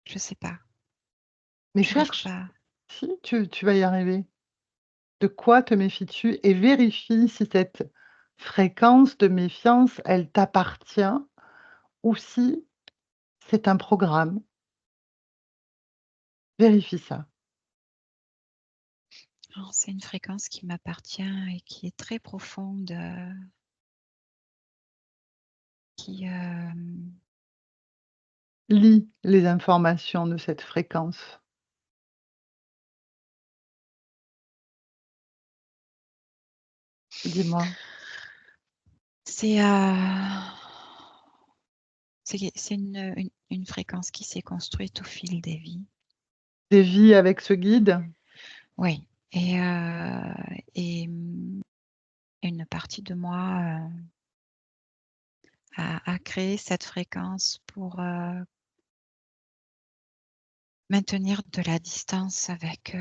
Speaker 3: je sais pas,
Speaker 1: Mais
Speaker 3: j'arrive
Speaker 1: cherche,
Speaker 3: pas.
Speaker 1: si tu vas y arriver. De quoi te méfies-tu? Et vérifie si cette fréquence de méfiance, elle t'appartient ou si c'est un programme. Vérifie ça.
Speaker 3: Non, c'est une fréquence qui m'appartient et qui est très profonde, qui,
Speaker 1: Lis les informations de cette fréquence. Dis-moi.
Speaker 3: C'est c'est une fréquence qui s'est construite au fil des vies.
Speaker 1: Des vies avec ce guide?
Speaker 3: Oui, et une partie de moi a créé cette fréquence pour maintenir de la distance avec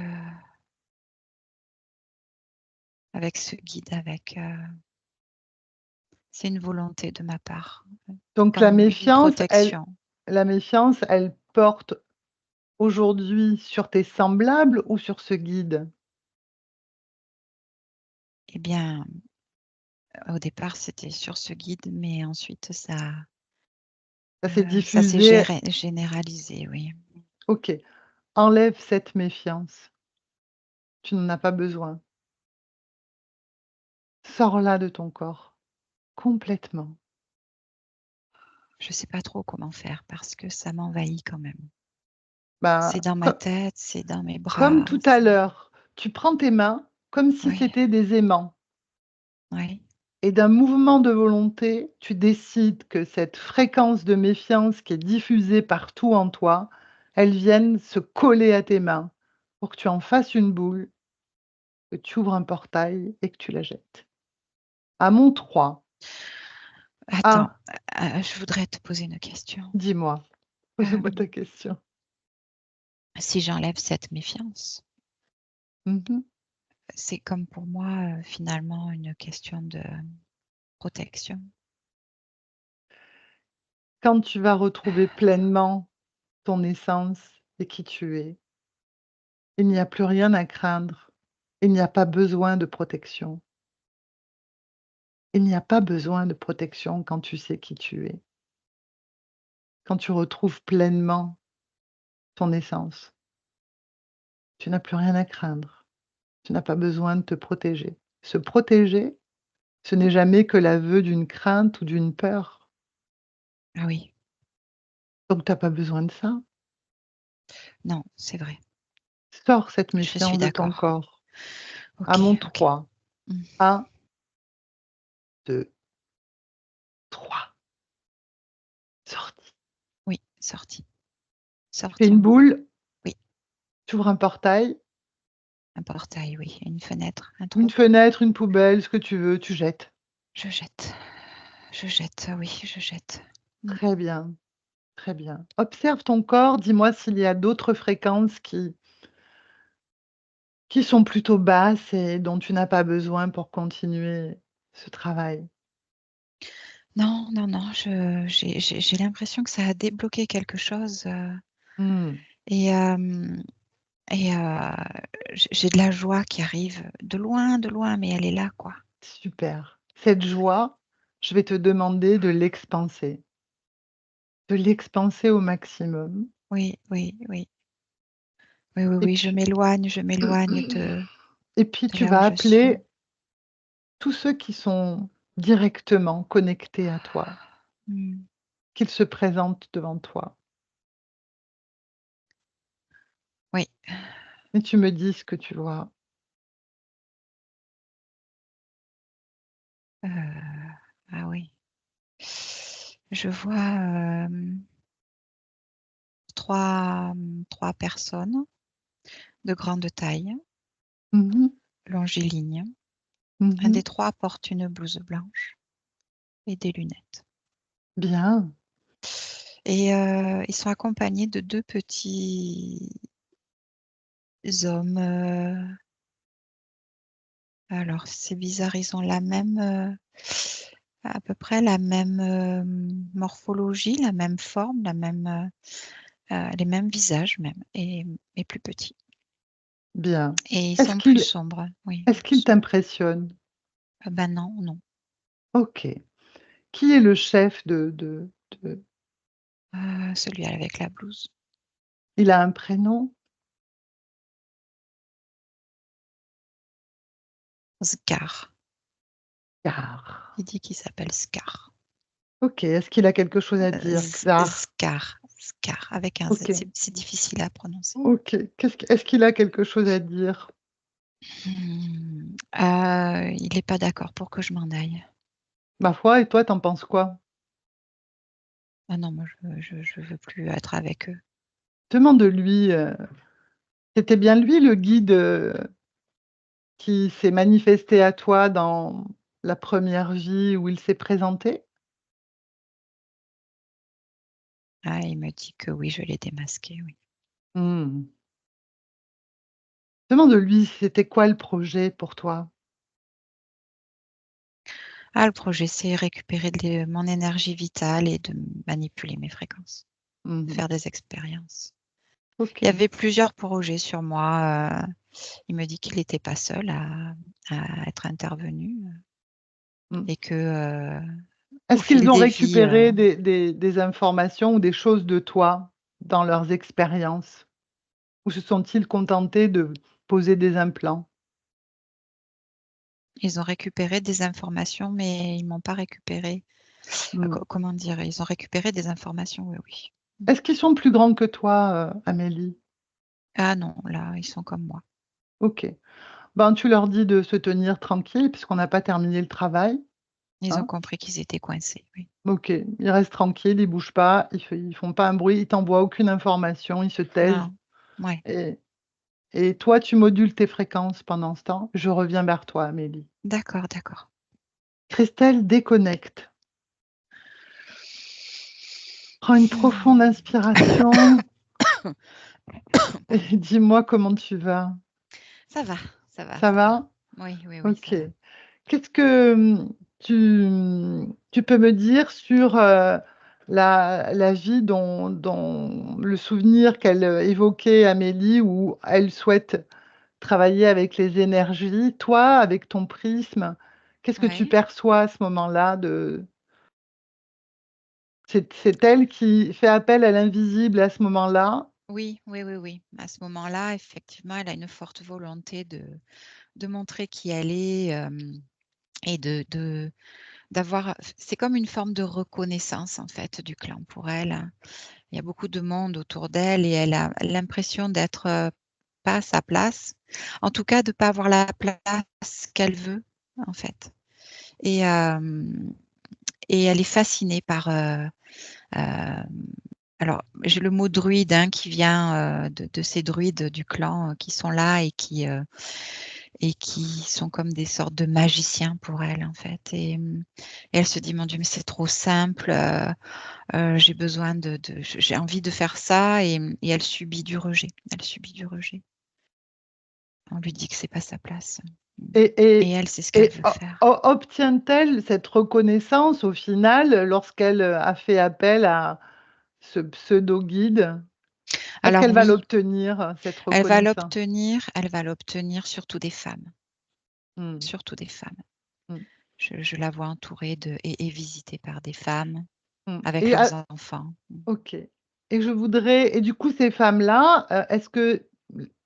Speaker 3: ce guide, c'est une volonté de ma part,
Speaker 1: Donc
Speaker 3: comme une protection.
Speaker 1: la méfiance, elle porte aujourd'hui sur tes semblables ou sur ce guide?
Speaker 3: Eh bien, au départ, c'était sur ce guide, mais ensuite
Speaker 1: Ça s'est
Speaker 3: ça s'est
Speaker 1: diffusé.
Speaker 3: généralisé, oui.
Speaker 1: OK. Enlève cette méfiance. Tu n'en as pas besoin. Sors-la de ton corps, complètement.
Speaker 3: Je sais pas trop comment faire parce que ça m'envahit quand même.
Speaker 1: Ben,
Speaker 3: C'est dans ma tête, c'est dans mes
Speaker 1: comme
Speaker 3: bras,
Speaker 1: tout à l'heure, tu prends tes mains comme si
Speaker 3: oui,
Speaker 1: c'était des aimants
Speaker 3: oui,
Speaker 1: et d'un mouvement de volonté, tu décides que cette fréquence de méfiance qui est diffusée partout en toi, elle vienne se coller à tes mains pour que tu en fasses une boule, que tu ouvres un portail et que tu la jettes. À mon 3,
Speaker 3: Attends,
Speaker 1: 1,
Speaker 3: je voudrais te poser une question.
Speaker 1: dis-moi, pose-moi ta question.
Speaker 3: Si j'enlève cette méfiance,
Speaker 1: Mmh.
Speaker 3: c'est comme pour moi, finalement une question de protection.
Speaker 1: Quand tu vas retrouver pleinement ton essence et qui tu es, il n'y a plus rien à craindre. Il n'y a pas besoin de protection. Il n'y a pas besoin de protection quand tu sais qui tu es. Quand tu retrouves pleinement ton essence, tu n'as plus rien à craindre. Tu n'as pas besoin de te protéger. Se protéger, ce n'est jamais que l'aveu d'une crainte ou d'une peur.
Speaker 3: Ah oui,
Speaker 1: Donc tu as pas besoin de ça.
Speaker 3: non, c'est vrai,
Speaker 1: Sors cette
Speaker 3: je suis
Speaker 1: méfiance de ton
Speaker 3: d'accord.
Speaker 1: corps. À
Speaker 3: OK,
Speaker 1: mon
Speaker 3: OK.
Speaker 1: 3.
Speaker 3: Mmh.
Speaker 1: 1, 2, 3. Sorti.
Speaker 3: Oui, sorti.
Speaker 1: Tu fais
Speaker 3: Sorti
Speaker 1: une
Speaker 3: en
Speaker 1: boule,
Speaker 3: oui,
Speaker 1: tu ouvres un portail,
Speaker 3: un portail, oui, une fenêtre, un
Speaker 1: une
Speaker 3: trou.
Speaker 1: fenêtre, une poubelle, ce que tu veux, tu jettes.
Speaker 3: Je jette. Je jette, oui, je jette. Mmh.
Speaker 1: Très bien, très bien. Observe ton corps, dis-moi s'il y a d'autres fréquences qui sont plutôt basses et dont tu n'as pas besoin pour continuer ce travail.
Speaker 3: Non, non, non, j'ai l'impression que ça a débloqué quelque chose,
Speaker 1: Mmh,
Speaker 3: et hem et j'ai de la joie qui arrive de loin, mais elle est là, quoi.
Speaker 1: super. Cette joie, je vais te demander de l'expanser au maximum
Speaker 3: Oui, oui, oui. Oui, oui,
Speaker 1: et
Speaker 3: oui,
Speaker 1: puis
Speaker 3: je m'éloigne
Speaker 1: et puis
Speaker 3: de
Speaker 1: tu
Speaker 3: là où
Speaker 1: vas
Speaker 3: je suis.
Speaker 1: appeler tous ceux qui sont directement connectés à toi,
Speaker 3: Mmh.
Speaker 1: qu'ils se présentent devant toi
Speaker 3: Oui,
Speaker 1: et tu me dis ce que tu vois.
Speaker 3: ah oui. Je vois, 3 personnes de grande taille,
Speaker 1: Mmh mh.
Speaker 3: longilignes. Un
Speaker 1: Mmh.
Speaker 3: des 3 porte une blouse blanche et des lunettes.
Speaker 1: Bien.
Speaker 3: Et ils sont accompagnés de 2 petits hommes, alors c'est bizarre, ils ont la même, à peu près la même, morphologie, la même forme, les mêmes visages même et plus petits.
Speaker 1: Bien.
Speaker 3: Et ils
Speaker 1: Est-ce
Speaker 3: sont plus
Speaker 1: qu'il
Speaker 3: sombres, oui,
Speaker 1: est-ce
Speaker 3: plus
Speaker 1: qu'il
Speaker 3: sombres.
Speaker 1: t'impressionne?
Speaker 3: Bah non, non,
Speaker 1: OK. Qui est le chef de
Speaker 3: celui avec la blouse.
Speaker 1: il a un prénom?
Speaker 3: Scar.
Speaker 1: Scar.
Speaker 3: Il dit qu'il s'appelle Scar.
Speaker 1: OK. Est-ce qu'il a quelque chose à dire? Xar.
Speaker 3: Scar avec un Z,
Speaker 1: OK.
Speaker 3: c'est difficile à prononcer.
Speaker 1: OK. Est-ce qu'il a quelque chose à dire?
Speaker 3: Il n'est pas d'accord pour que je m'en aille.
Speaker 1: Ma foi, et toi, t'en penses quoi?
Speaker 3: Ah non, moi je veux plus être avec eux.
Speaker 1: Demande-lui, c'était bien lui le guide, qui s'est manifesté à toi dans la première vie où il s'est présenté?
Speaker 3: Ah, il me dit que oui, je l'ai démasqué, oui.
Speaker 1: Mmh. Demande-lui, c'était quoi le projet pour toi?
Speaker 3: Ah, le projet, c'est récupérer mon énergie vitale et de manipuler mes fréquences,
Speaker 1: Mmh.
Speaker 3: faire des expériences. Il y
Speaker 1: OK.
Speaker 3: avait plusieurs projets sur moi. Il me dit qu'il n'était pas seul à être intervenu
Speaker 1: Mmh.
Speaker 3: et que au
Speaker 1: Est-ce qu'ils
Speaker 3: fil
Speaker 1: ont
Speaker 3: des vies,
Speaker 1: récupéré des informations ou des choses de toi dans leurs expériences? Ou se sont-ils contentés de poser des implants?
Speaker 3: ils ont récupéré des informations, mais ils m'ont pas récupéré.
Speaker 1: Mmh.
Speaker 3: Comment dire? Ils ont récupéré des informations, oui, oui.
Speaker 1: Est-ce qu'ils sont plus grands que toi, Amélie?
Speaker 3: Ah non, là, ils sont comme moi.
Speaker 1: OK. Ben, tu leur dis de se tenir tranquilles puisqu'on n'a pas terminé le travail,
Speaker 3: Ils ont
Speaker 1: hein?
Speaker 3: compris qu'ils étaient coincés, oui.
Speaker 1: OK. Ils restent tranquilles, ils bougent pas, ils font pas un bruit, ils t'envoient aucune information, ils se taisent
Speaker 3: Non, ouais,
Speaker 1: et toi, tu modules tes fréquences pendant ce temps. Je reviens vers toi, Amélie.
Speaker 3: d'accord, d'accord.
Speaker 1: Christelle déconnecte. Prends une profonde inspiration et dis-moi comment tu vas.
Speaker 3: Ça va, ça va,
Speaker 1: Ça
Speaker 3: ça va.
Speaker 1: va?
Speaker 3: Oui, oui, oui, ça
Speaker 1: OK.
Speaker 3: va.
Speaker 1: Qu'est-ce que, tu peux me dire sur, la vie dont le souvenir qu'elle, évoquait Amélie où elle souhaite travailler avec les énergies? Toi, avec ton prisme, qu'est-ce que tu
Speaker 3: Ouais.
Speaker 1: perçois à ce moment-là de c'est elle qui fait appel à l'invisible à ce moment-là?
Speaker 3: Oui, oui, oui, oui. À ce moment-là, effectivement, elle a une forte volonté de montrer qui elle est, et d'avoir c'est comme une forme de reconnaissance, en fait, du clan pour elle. Il y a beaucoup de monde autour d'elle et elle a l'impression d'être, pas à sa place. En tout cas, de pas avoir la place qu'elle veut, en fait. Et hem et elle est fascinée par, hem, alors j'ai le mot druide, hein, qui vient, de ces druides du clan, qui sont là et qui sont comme des sortes de magiciens pour elle, en fait et elle se dit: «Mon Dieu, mais c'est trop simple, j'ai besoin j'ai envie de faire ça» et elle subit du rejet. Elle subit du rejet. On lui dit que c'est pas sa place,
Speaker 1: Et
Speaker 3: et
Speaker 1: et
Speaker 3: elle, c'est ce qu'elle veut
Speaker 1: o
Speaker 3: faire.
Speaker 1: o obtient-elle cette reconnaissance au final lorsqu'elle, a fait appel à ce pseudo-guide? Est-ce
Speaker 3: Alors
Speaker 1: qu'elle va
Speaker 3: oui,
Speaker 1: l'obtenir, cette reconnaissance?
Speaker 3: elle va l'obtenir surtout des femmes,
Speaker 1: Mmh.
Speaker 3: surtout des femmes.
Speaker 1: Mmh.
Speaker 3: Je la vois entourée et visitée par des femmes
Speaker 1: Mmh.
Speaker 3: avec
Speaker 1: Et
Speaker 3: leurs
Speaker 1: a
Speaker 3: enfants.
Speaker 1: OK. Et je voudrais et du coup, ces femmes-là, est-ce que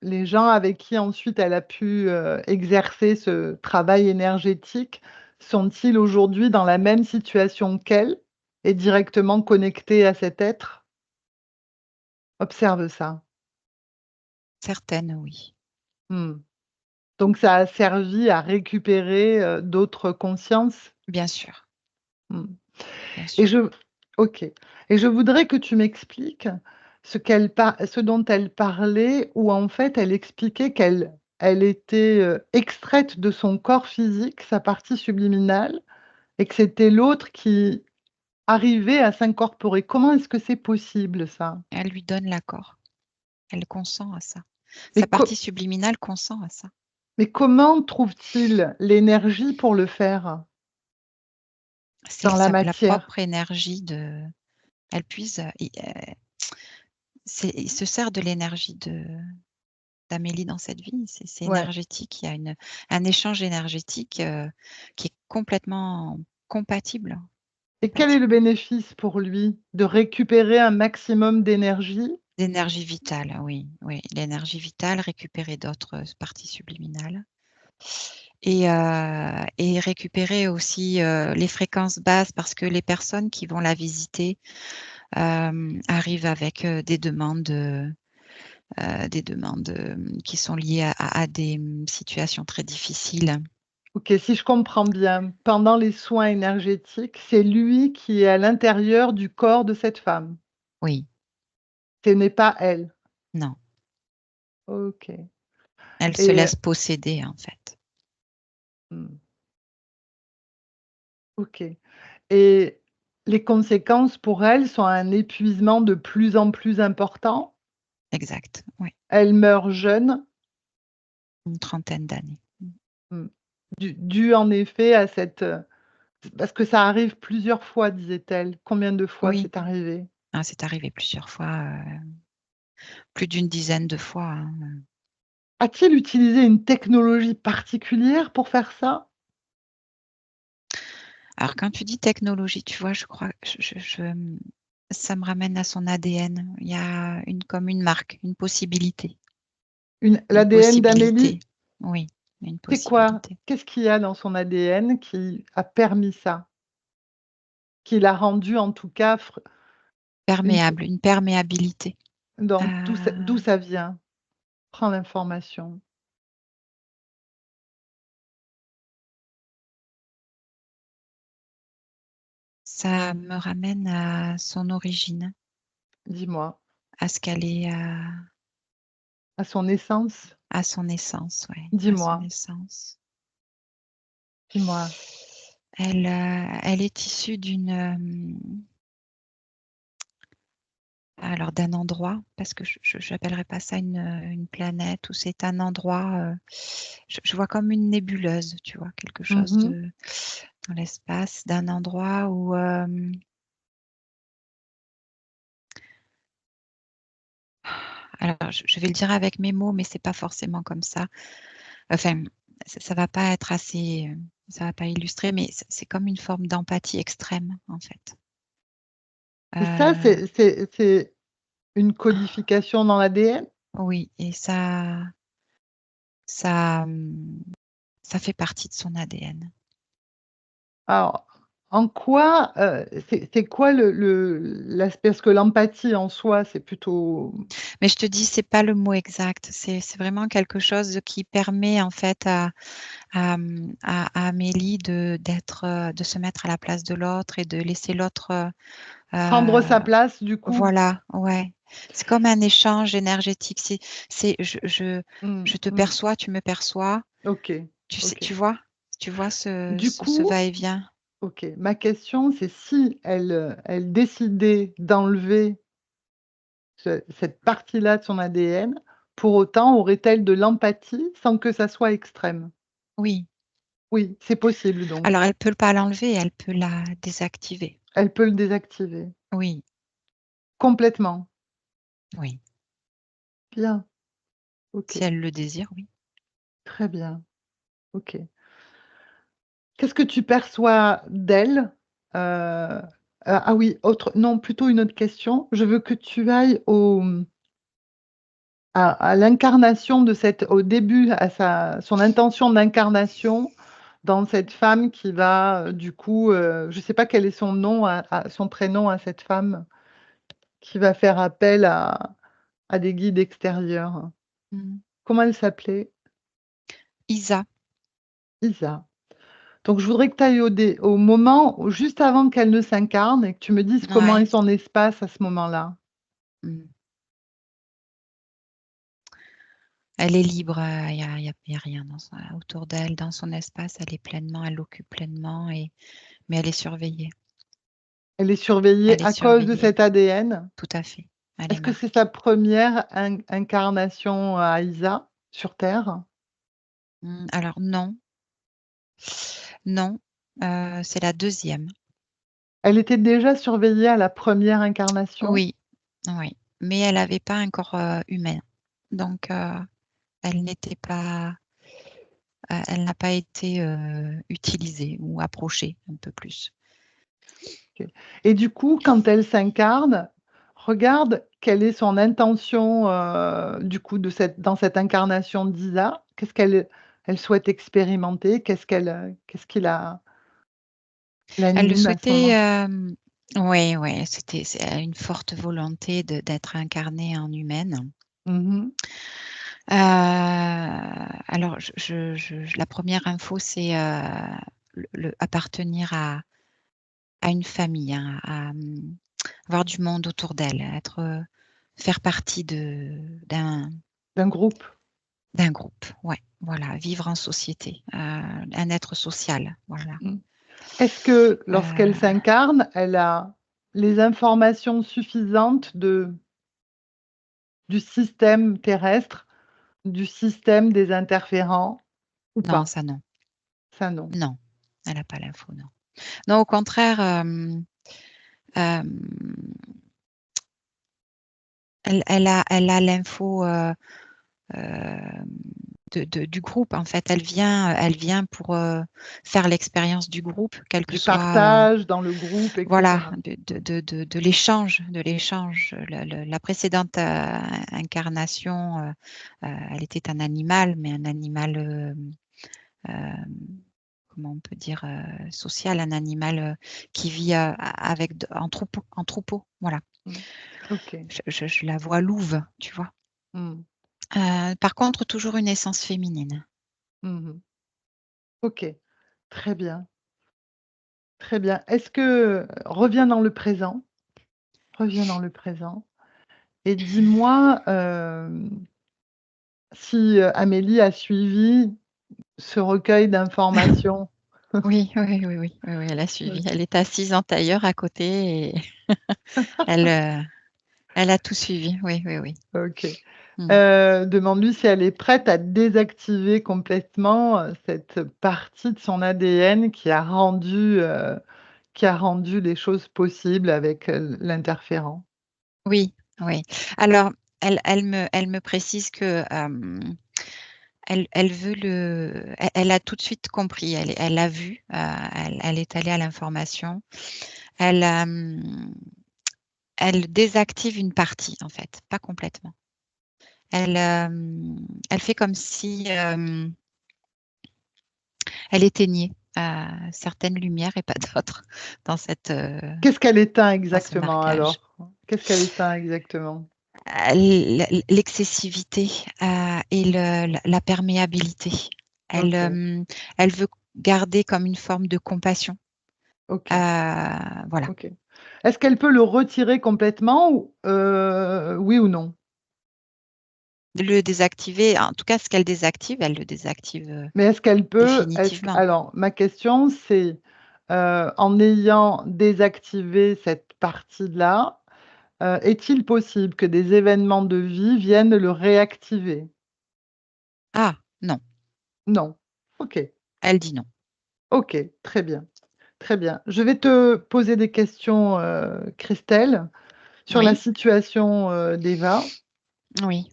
Speaker 1: les gens avec qui ensuite elle a pu, exercer ce travail énergétique, sont-ils aujourd'hui dans la même situation qu'elle et directement connectés à cet être? Observe ça.
Speaker 3: Certaines, oui,
Speaker 1: Mmh. Donc ça a servi à récupérer, d'autres consciences?
Speaker 3: bien sûr,
Speaker 1: Mmh.
Speaker 3: bien
Speaker 1: Et
Speaker 3: sûr.
Speaker 1: je OK. Et je voudrais que tu m'expliques ce dont elle parlait, où en fait elle expliquait qu'elle était, extraite de son corps physique, sa partie subliminale, et que c'était l'autre qui arrivait à s'incorporer. Comment est-ce que c'est possible ça?
Speaker 3: Elle lui donne l'accord. Elle consent à ça.
Speaker 1: Mais
Speaker 3: Sa partie subliminale consent à ça.
Speaker 1: comment trouve-t-il l'énergie pour le faire
Speaker 3: C'est
Speaker 1: dans la
Speaker 3: la
Speaker 1: matière?
Speaker 3: propre énergie elle puise, il se sert de l'énergie d'Amélie dans cette vie. C'est
Speaker 1: Ouais.
Speaker 3: énergétique. Il y a un échange énergétique, qui est complètement compatible, en
Speaker 1: Et quel est
Speaker 3: fait.
Speaker 1: le bénéfice pour lui? De récupérer un maximum d'énergie?
Speaker 3: L'énergie vitale, oui, oui, l'énergie vitale, récupérer d'autres, parties subliminales et récupérer aussi, les fréquences basses parce que les personnes qui vont la visiter, arrivent avec, des demandes, des demandes qui sont liées à des situations très difficiles.
Speaker 1: Ok, si je comprends bien, pendant les soins énergétiques, c'est lui qui est à l'intérieur du corps de cette femme.
Speaker 3: Oui,
Speaker 1: Ce n'est pas elle.
Speaker 3: non,
Speaker 1: Ok.
Speaker 3: elle se
Speaker 1: Et
Speaker 3: laisse posséder en fait.
Speaker 1: ok. Et les conséquences pour elle sont un épuisement de plus en plus important.
Speaker 3: Exact, oui,
Speaker 1: Elle meurt jeune,
Speaker 3: une trentaine d'années.
Speaker 1: mm, dû en effet à cette... parce que ça arrive plusieurs fois, disait-elle. Combien de fois
Speaker 3: Oui,
Speaker 1: c'est arrivé?
Speaker 3: c'est arrivé plusieurs fois, plus d'une dizaine de fois. Hein.
Speaker 1: A-t-il utilisé une technologie particulière pour faire ça?
Speaker 3: Alors quand tu dis technologie, tu vois, je crois, ça me ramène à son ADN. Il y a comme une marque, une possibilité. Une
Speaker 1: L'ADN
Speaker 3: possibilité,
Speaker 1: d'Amélie,
Speaker 3: oui, une
Speaker 1: c'est quoi?
Speaker 3: possibilité.
Speaker 1: Qu'est-ce qu'il y a dans son ADN qui a permis ça? Qui l'a rendu en tout cas une...
Speaker 3: Perméable, une perméabilité.
Speaker 1: Donc, d'où
Speaker 3: Euh,
Speaker 1: ça vient? Prends l'information.
Speaker 3: Ça me ramène à son origine,
Speaker 1: Dis-moi.
Speaker 3: à ce qu'elle est,
Speaker 1: À son essence?
Speaker 3: à son essence, ouais, à son
Speaker 1: Dis-moi.
Speaker 3: essence.
Speaker 1: Dis-moi.
Speaker 3: Elle est issue alors d'un endroit, parce que je n'appellerais pas ça une planète, ou c'est un endroit, je vois comme une nébuleuse, tu vois, quelque chose
Speaker 1: Mhm.
Speaker 3: dans l'espace, d'un endroit où alors je vais le dire avec mes mots, mais c'est pas forcément comme ça. Enfin, ça va pas être assez, ça va pas illustrer, mais c'est comme une forme d'empathie extrême, en fait.
Speaker 1: Et ça,
Speaker 3: Euh,
Speaker 1: c'est une codification dans l'ADN?
Speaker 3: oui, et ça, hum, ça fait partie de son ADN.
Speaker 1: Alors, en quoi, c'est quoi l'aspect? Parce que l'empathie en soi, c'est plutôt...
Speaker 3: Mais je te dis, c'est pas le mot exact. C'est vraiment quelque chose qui permet en fait à Amélie de se mettre à la place de l'autre et de laisser l'autre.
Speaker 1: Prendre sa place, du coup?
Speaker 3: Voilà, ouais. C'est comme un échange énergétique. C'est je te
Speaker 1: Mmh.
Speaker 3: perçois, tu me perçois.
Speaker 1: OK,
Speaker 3: Tu sais,
Speaker 1: OK.
Speaker 3: tu vois
Speaker 1: Du
Speaker 3: ce
Speaker 1: coup,
Speaker 3: va-et-vient.
Speaker 1: OK, ma question, c'est si elle décidait d'enlever cette partie-là de son ADN, pour autant, aurait-elle de l'empathie sans que ça soit extrême?
Speaker 3: Oui.
Speaker 1: Oui, c'est possible donc.
Speaker 3: Alors elle peut pas l'enlever, elle peut la désactiver.
Speaker 1: Elle peut le désactiver.
Speaker 3: Oui,
Speaker 1: Complètement.
Speaker 3: oui.
Speaker 1: Bien. OK.
Speaker 3: Si elle le désire, oui.
Speaker 1: Très bien. OK. Qu'est-ce que tu perçois d'elle? Ah oui, non, plutôt une autre question. Je veux que tu ailles à l'incarnation de cette au début, à son intention d'incarnation dans cette femme qui va, du coup, je ne sais pas quel est son nom son prénom à cette femme qui va faire appel à des guides extérieurs.
Speaker 3: Mmh.
Speaker 1: Comment elle s'appelait?
Speaker 3: Isa.
Speaker 1: Isa. Donc je voudrais que tu ailles au moment juste avant qu'elle ne s'incarne et que tu me dises comment est
Speaker 3: Ouais.
Speaker 1: son espace à ce moment-là.
Speaker 3: Mmh. Elle est libre, il y a rien autour d'elle, dans son espace, elle l'occupe pleinement mais elle est surveillée.
Speaker 1: Elle est surveillée
Speaker 3: Elle est
Speaker 1: à cause de
Speaker 3: surveillée,
Speaker 1: cet ADN.
Speaker 3: tout à fait. Elle est
Speaker 1: Est-ce que c'est sa
Speaker 3: marquée.
Speaker 1: première incarnation à Isa sur Terre?
Speaker 3: Alors non, non, c'est la deuxième.
Speaker 1: Elle était déjà surveillée à la première incarnation?
Speaker 3: Oui, oui, mais elle avait pas un corps, humain. Donc elle n'était pas elle n'a pas été, utilisée ou approchée un peu plus.
Speaker 1: OK. Et du coup, quand elle s'incarne, regarde quelle est son intention, du coup, dans cette incarnation d'Isa. Qu'est-ce qu'elle souhaite expérimenter? Qu'est-ce qui
Speaker 3: Elle le
Speaker 1: l'anime à ce
Speaker 3: souhaitait,
Speaker 1: moment?
Speaker 3: oui, ouais, c'est une forte volonté d'être incarnée en humaine.
Speaker 1: Mmh.
Speaker 3: Alors la première info, c'est, le appartenir à une famille, hein, avoir du monde autour d'elle, faire partie
Speaker 1: D'un groupe.
Speaker 3: d'un groupe, ouais, voilà, vivre en société, un être social, voilà.
Speaker 1: Mmh. Est-ce que lorsqu'elle
Speaker 3: Heu,
Speaker 1: s'incarne, elle a les informations suffisantes du système terrestre, du système des interférents ou
Speaker 3: non,
Speaker 1: pas?
Speaker 3: ça non,
Speaker 1: Ça non.
Speaker 3: non, elle a pas l'info, non. Non, au contraire, hem, elle a l'info, hem, du groupe, en fait. Elle vient pour, faire l'expérience du groupe, quel que
Speaker 1: Du
Speaker 3: soit,
Speaker 1: partage dans le groupe et
Speaker 3: voilà,
Speaker 1: cetera.
Speaker 3: de l'échange, la précédente, incarnation, elle était un animal, mais un animal, hem, comment on peut dire? Social, un animal, qui vit, avec en troupeau, voilà.
Speaker 1: Mmh. OK.
Speaker 3: Je la vois louve, tu vois?
Speaker 1: Mmh.
Speaker 3: Par contre, toujours une essence féminine.
Speaker 1: Mmh. OK. Très bien, très bien. Est-ce que reviens dans le présent, reviens dans le présent et dis-moi, si, Amélie a suivi ce recueil d'informations?
Speaker 3: Oui, oui, oui, oui, oui, oui, elle a suivi.
Speaker 1: OK.
Speaker 3: Elle est assise en tailleur à côté et elle, elle a tout suivi. Oui, oui, oui.
Speaker 1: OK.
Speaker 3: Mmh.
Speaker 1: Demande-lui si elle est prête à désactiver complètement, cette partie de son ADN qui a rendu les choses possibles avec, l'interférent.
Speaker 3: Oui, oui. Alors, elle me précise que, elle veut elle a tout de suite compris. Elle a vu, elle est allée à l'information. Elle, elle désactive une partie, en fait, pas complètement. Elle fait comme si, elle éteignait, certaines lumières et pas d'autres dans
Speaker 1: Qu'est-ce qu'elle éteint
Speaker 3: dans ce
Speaker 1: exactement
Speaker 3: marquage.
Speaker 1: alors? Qu'est-ce qu'elle éteint exactement?
Speaker 3: L'excessivité, et la perméabilité. Elle,
Speaker 1: OK,
Speaker 3: hem, elle veut garder comme une forme de compassion.
Speaker 1: OK,
Speaker 3: Voilà.
Speaker 1: OK. Est-ce qu'elle peut le retirer complètement ou oui ou non?
Speaker 3: Le désactiver, en tout cas ce qu'elle désactive, elle le désactive,
Speaker 1: Mais
Speaker 3: définitivement.
Speaker 1: alors ma question c'est, en ayant désactivé cette partie-là, est-il possible que des événements de vie viennent le réactiver?
Speaker 3: Ah! Non,
Speaker 1: Non. OK,
Speaker 3: elle dit non.
Speaker 1: OK, très bien, très bien. Je vais te poser des questions, Christelle, sur la
Speaker 3: Oui,
Speaker 1: situation, d'Eva.
Speaker 3: oui.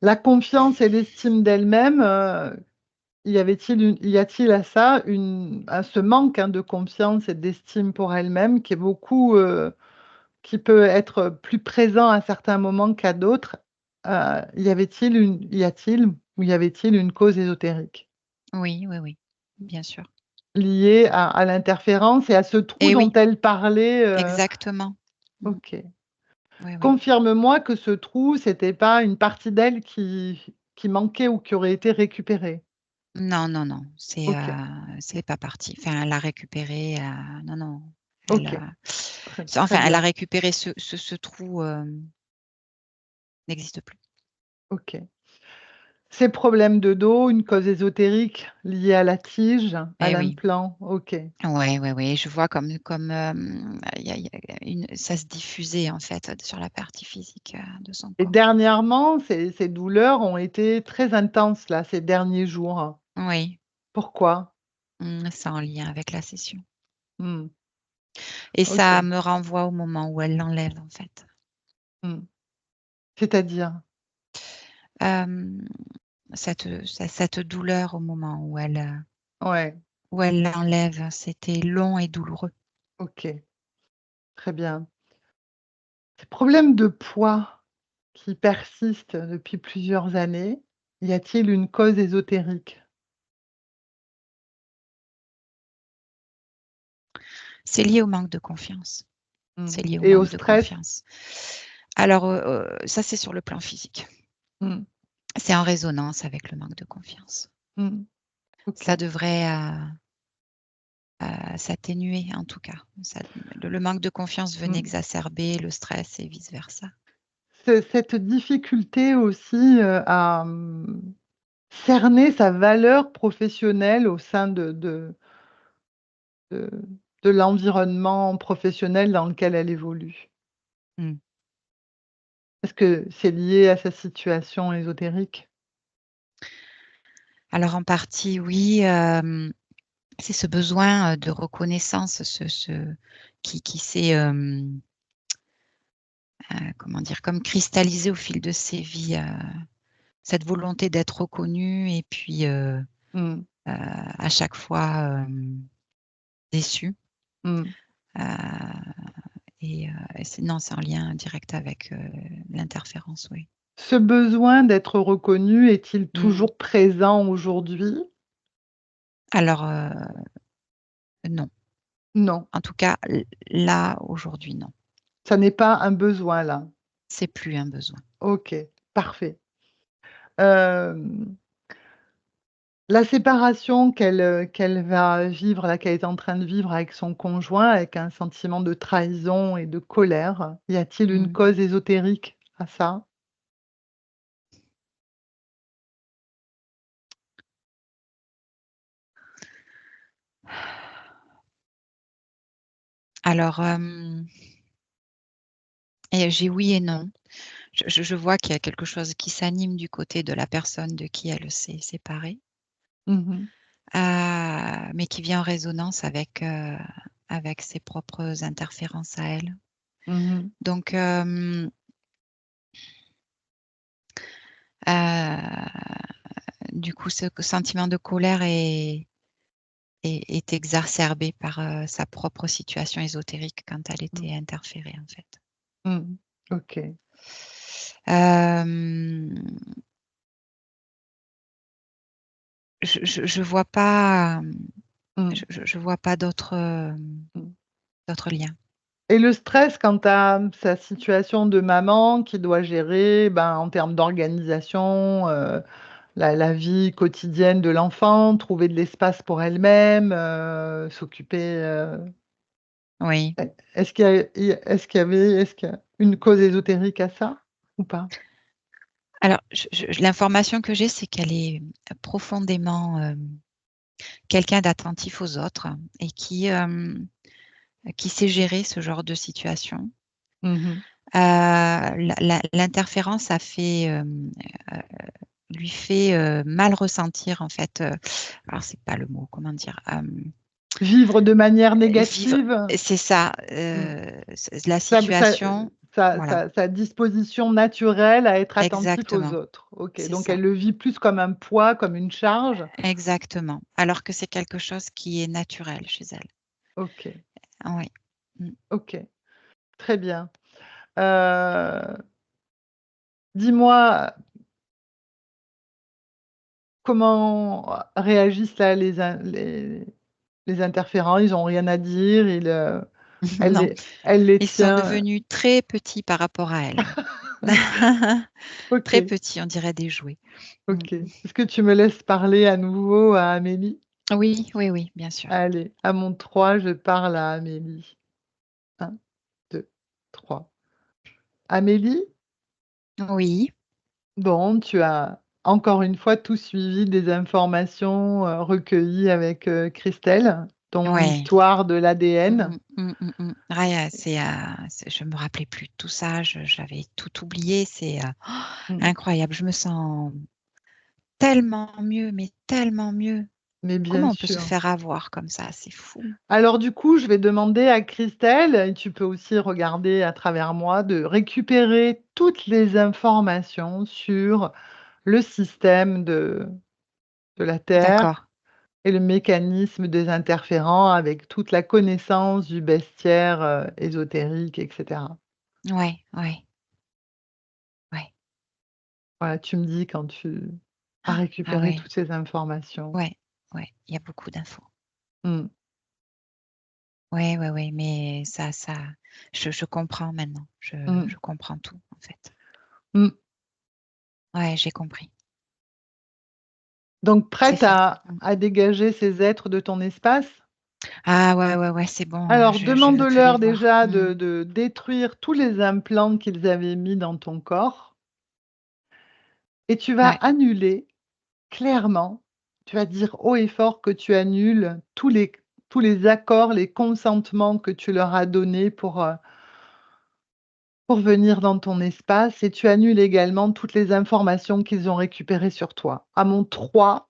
Speaker 1: La confiance et l'estime d'elle-même, y a-t-il à ça à ce manque, hein, de confiance et d'estime pour elle-même qui est beaucoup, qui peut être plus présent à certains moments qu'à d'autres, y a-t-il ou y avait-il une cause ésotérique
Speaker 3: Oui, oui, oui, bien sûr.
Speaker 1: liée à l'interférence et à ce trou
Speaker 3: Et
Speaker 1: dont
Speaker 3: oui,
Speaker 1: elle parlait,
Speaker 3: exactement. Mmh.
Speaker 1: OK.
Speaker 3: Oui, oui.
Speaker 1: Confirme-moi que ce trou, c'était pas une partie d'elle qui manquait ou qui aurait été récupérée?
Speaker 3: Non, non, non,
Speaker 1: OK,
Speaker 3: c'est pas parti. Enfin, elle l'a récupéré, non, non, elle,
Speaker 1: OK, très
Speaker 3: enfin, elle a
Speaker 1: bien,
Speaker 3: récupéré ce trou, n'existe plus.
Speaker 1: OK. Ces problèmes de dos, une cause ésotérique liée à la tige, à
Speaker 3: Eh oui.
Speaker 1: l'implant? OK.
Speaker 3: Ouais, ouais, ouais, je vois comme, il y a ça se diffusait, en fait, sur la partie physique, de son
Speaker 1: Et
Speaker 3: corps.
Speaker 1: dernièrement, ces douleurs ont été très intenses là, ces derniers jours.
Speaker 3: Oui,
Speaker 1: Pourquoi?
Speaker 3: c'est en lien avec la session
Speaker 1: Mmh.
Speaker 3: et ça
Speaker 1: OK.
Speaker 3: me renvoie au moment où elle l'enlève, en fait.
Speaker 1: Mmh. C'est-à-dire?
Speaker 3: Hem, cette douleur au moment
Speaker 1: Ouais,
Speaker 3: où elle l'enlève, c'était long et douloureux.
Speaker 1: OK, très bien. Ces problèmes de poids qui persistent depuis plusieurs années, y a-t-il une cause ésotérique?
Speaker 3: C'est lié au manque de confiance.
Speaker 1: Mmh.
Speaker 3: C'est lié au
Speaker 1: Et au
Speaker 3: manque de
Speaker 1: stress?
Speaker 3: confiance. Alors, ça, c'est sur le plan physique.
Speaker 1: Mmh.
Speaker 3: C'est en résonance avec le manque de confiance.
Speaker 1: Mmh. OK.
Speaker 3: Ça devrait, s'atténuer en tout cas. Le manque de confiance venait exacerber le stress et vice versa.
Speaker 1: Cette difficulté aussi, à, cerner sa valeur professionnelle au sein de de l'environnement professionnel dans lequel elle évolue.
Speaker 3: Mmh.
Speaker 1: Est-ce que c'est lié à sa situation ésotérique?
Speaker 3: Alors en partie oui, c'est ce besoin, de reconnaissance, qui s'est, comment dire? Comme cristallisé au fil de ses vies, cette volonté d'être reconnu et puis,
Speaker 1: Mmh.
Speaker 3: à chaque fois, déçu.
Speaker 1: Mmh.
Speaker 3: Et c'est non, c'est en lien direct avec, l'interférence, oui.
Speaker 1: Ce besoin d'être reconnu est-il
Speaker 3: Mmh.
Speaker 1: toujours présent aujourd'hui?
Speaker 3: Alors, non.
Speaker 1: Non,
Speaker 3: En tout cas, là, aujourd'hui, non.
Speaker 1: ça n'est pas un besoin là.
Speaker 3: C'est plus un besoin.
Speaker 1: OK, parfait. Hem, la séparation qu'elle va vivre là, qu'elle est en train de vivre avec son conjoint, avec un sentiment de trahison et de colère, y a-t-il une
Speaker 3: Mmh.
Speaker 1: cause ésotérique à ça?
Speaker 3: Alors, j'ai oui et non. Je vois qu'il y a quelque chose qui s'anime du côté de la personne de qui elle s'est séparée,
Speaker 1: Mmh mh.
Speaker 3: mais qui vient en résonance avec ses propres interférences à elle.
Speaker 1: Mmh mh.
Speaker 3: Donc, du coup, ce sentiment de colère est exacerbé par, sa propre situation ésotérique quand elle
Speaker 1: Mmh.
Speaker 3: était interférée, en fait.
Speaker 1: Mmh. OK.
Speaker 3: Hem, je vois pas,
Speaker 1: Mmh.
Speaker 3: je vois pas d'autres,
Speaker 1: Mmh.
Speaker 3: d'autres liens.
Speaker 1: Et le stress quant à sa situation de maman qui doit gérer, ben, en termes d'organisation, la vie quotidienne de l'enfant, trouver de l'espace pour elle-même, s'occuper,
Speaker 3: Oui.
Speaker 1: est-ce qu'il y a une cause ésotérique à ça ou pas?
Speaker 3: Alors je l'information que j'ai, c'est qu'elle est profondément, quelqu'un d'attentif aux autres et qui sait gérer ce genre de situation.
Speaker 1: Mmh mh.
Speaker 3: L'interférence a fait, lui fait, mal ressentir en fait, alors c'est pas le mot, comment dire?
Speaker 1: Vivre de manière
Speaker 3: Vivre
Speaker 1: négative?
Speaker 3: c'est ça,
Speaker 1: Mmh.
Speaker 3: la
Speaker 1: Sa sa
Speaker 3: situation
Speaker 1: sa
Speaker 3: voilà,
Speaker 1: sa sa disposition naturelle à être attentif aux
Speaker 3: exactement,
Speaker 1: autres. OK,
Speaker 3: c'est
Speaker 1: donc
Speaker 3: ça,
Speaker 1: elle le vit plus comme un poids, comme une charge?
Speaker 3: exactement. Alors que c'est quelque chose qui est naturel chez elle.
Speaker 1: OK,
Speaker 3: Oui. Mmh.
Speaker 1: OK, très bien. Heu, dis-moi, comment réagissent là les interférents? Ils ont rien à dire? Elle
Speaker 3: Non,
Speaker 1: les
Speaker 3: ils sont
Speaker 1: tient
Speaker 3: devenus très petits par rapport à elle. Très
Speaker 1: OK,
Speaker 3: petits, on dirait des jouets. Mmh.
Speaker 1: OK. Est-ce que tu me laisses parler à nouveau à Amélie?
Speaker 3: Oui, oui, oui, bien sûr.
Speaker 1: Allez, à mon 3, je parle à Amélie. 1, 2, 3. Amélie,
Speaker 3: Oui,
Speaker 1: bon, tu as encore une fois tout suivi des informations, recueillies avec, Christelle, ton
Speaker 3: ouais.
Speaker 1: histoire de l'ADN.
Speaker 3: Mmh, mmh, mmh, mmh. Ouais, je me rappelais plus de tout ça, j'avais tout oublié, c'est,
Speaker 1: Mmh,
Speaker 3: incroyable. Je me sens tellement mieux, mais tellement mieux.
Speaker 1: mais bien
Speaker 3: Comment on peut se
Speaker 1: sûr.
Speaker 3: faire avoir comme ça? C'est fou.
Speaker 1: Alors du coup, je vais demander à Christelle, et tu peux aussi regarder à travers moi, de récupérer toutes les informations sur le système de la Terre
Speaker 3: D'accord.
Speaker 1: et le mécanisme des interférents avec toute la connaissance du bestiaire, ésotérique et cetera.
Speaker 3: Ouais, ouais, ouais.
Speaker 1: Voilà, tu me dis quand tu as
Speaker 3: Ah
Speaker 1: récupéré
Speaker 3: ouais,
Speaker 1: toutes ces informations.
Speaker 3: ouais, ouais, il y a beaucoup d'infos.
Speaker 1: Mmh.
Speaker 3: Ouais, ouais, ouais, mais je comprends maintenant.
Speaker 1: Mmh.
Speaker 3: Je comprends tout, en fait.
Speaker 1: Mmh.
Speaker 3: Ouais, j'ai compris.
Speaker 1: Donc
Speaker 3: C'est
Speaker 1: prête
Speaker 3: fait.
Speaker 1: à dégager ces êtres de ton espace?
Speaker 3: Ah ouais, ouais, ouais, c'est bon,
Speaker 1: Alors
Speaker 3: je veux plus les
Speaker 1: demande-leur
Speaker 3: voir.
Speaker 1: déjà de détruire tous les implants qu'ils avaient mis dans ton corps et tu vas
Speaker 3: Ouais.
Speaker 1: annuler clairement, tu vas dire haut et fort que tu annules tous les accords, les consentements que tu leur as donnés pour venir dans ton espace et tu annules également toutes les informations qu'ils ont récupérées sur toi. À mon 3,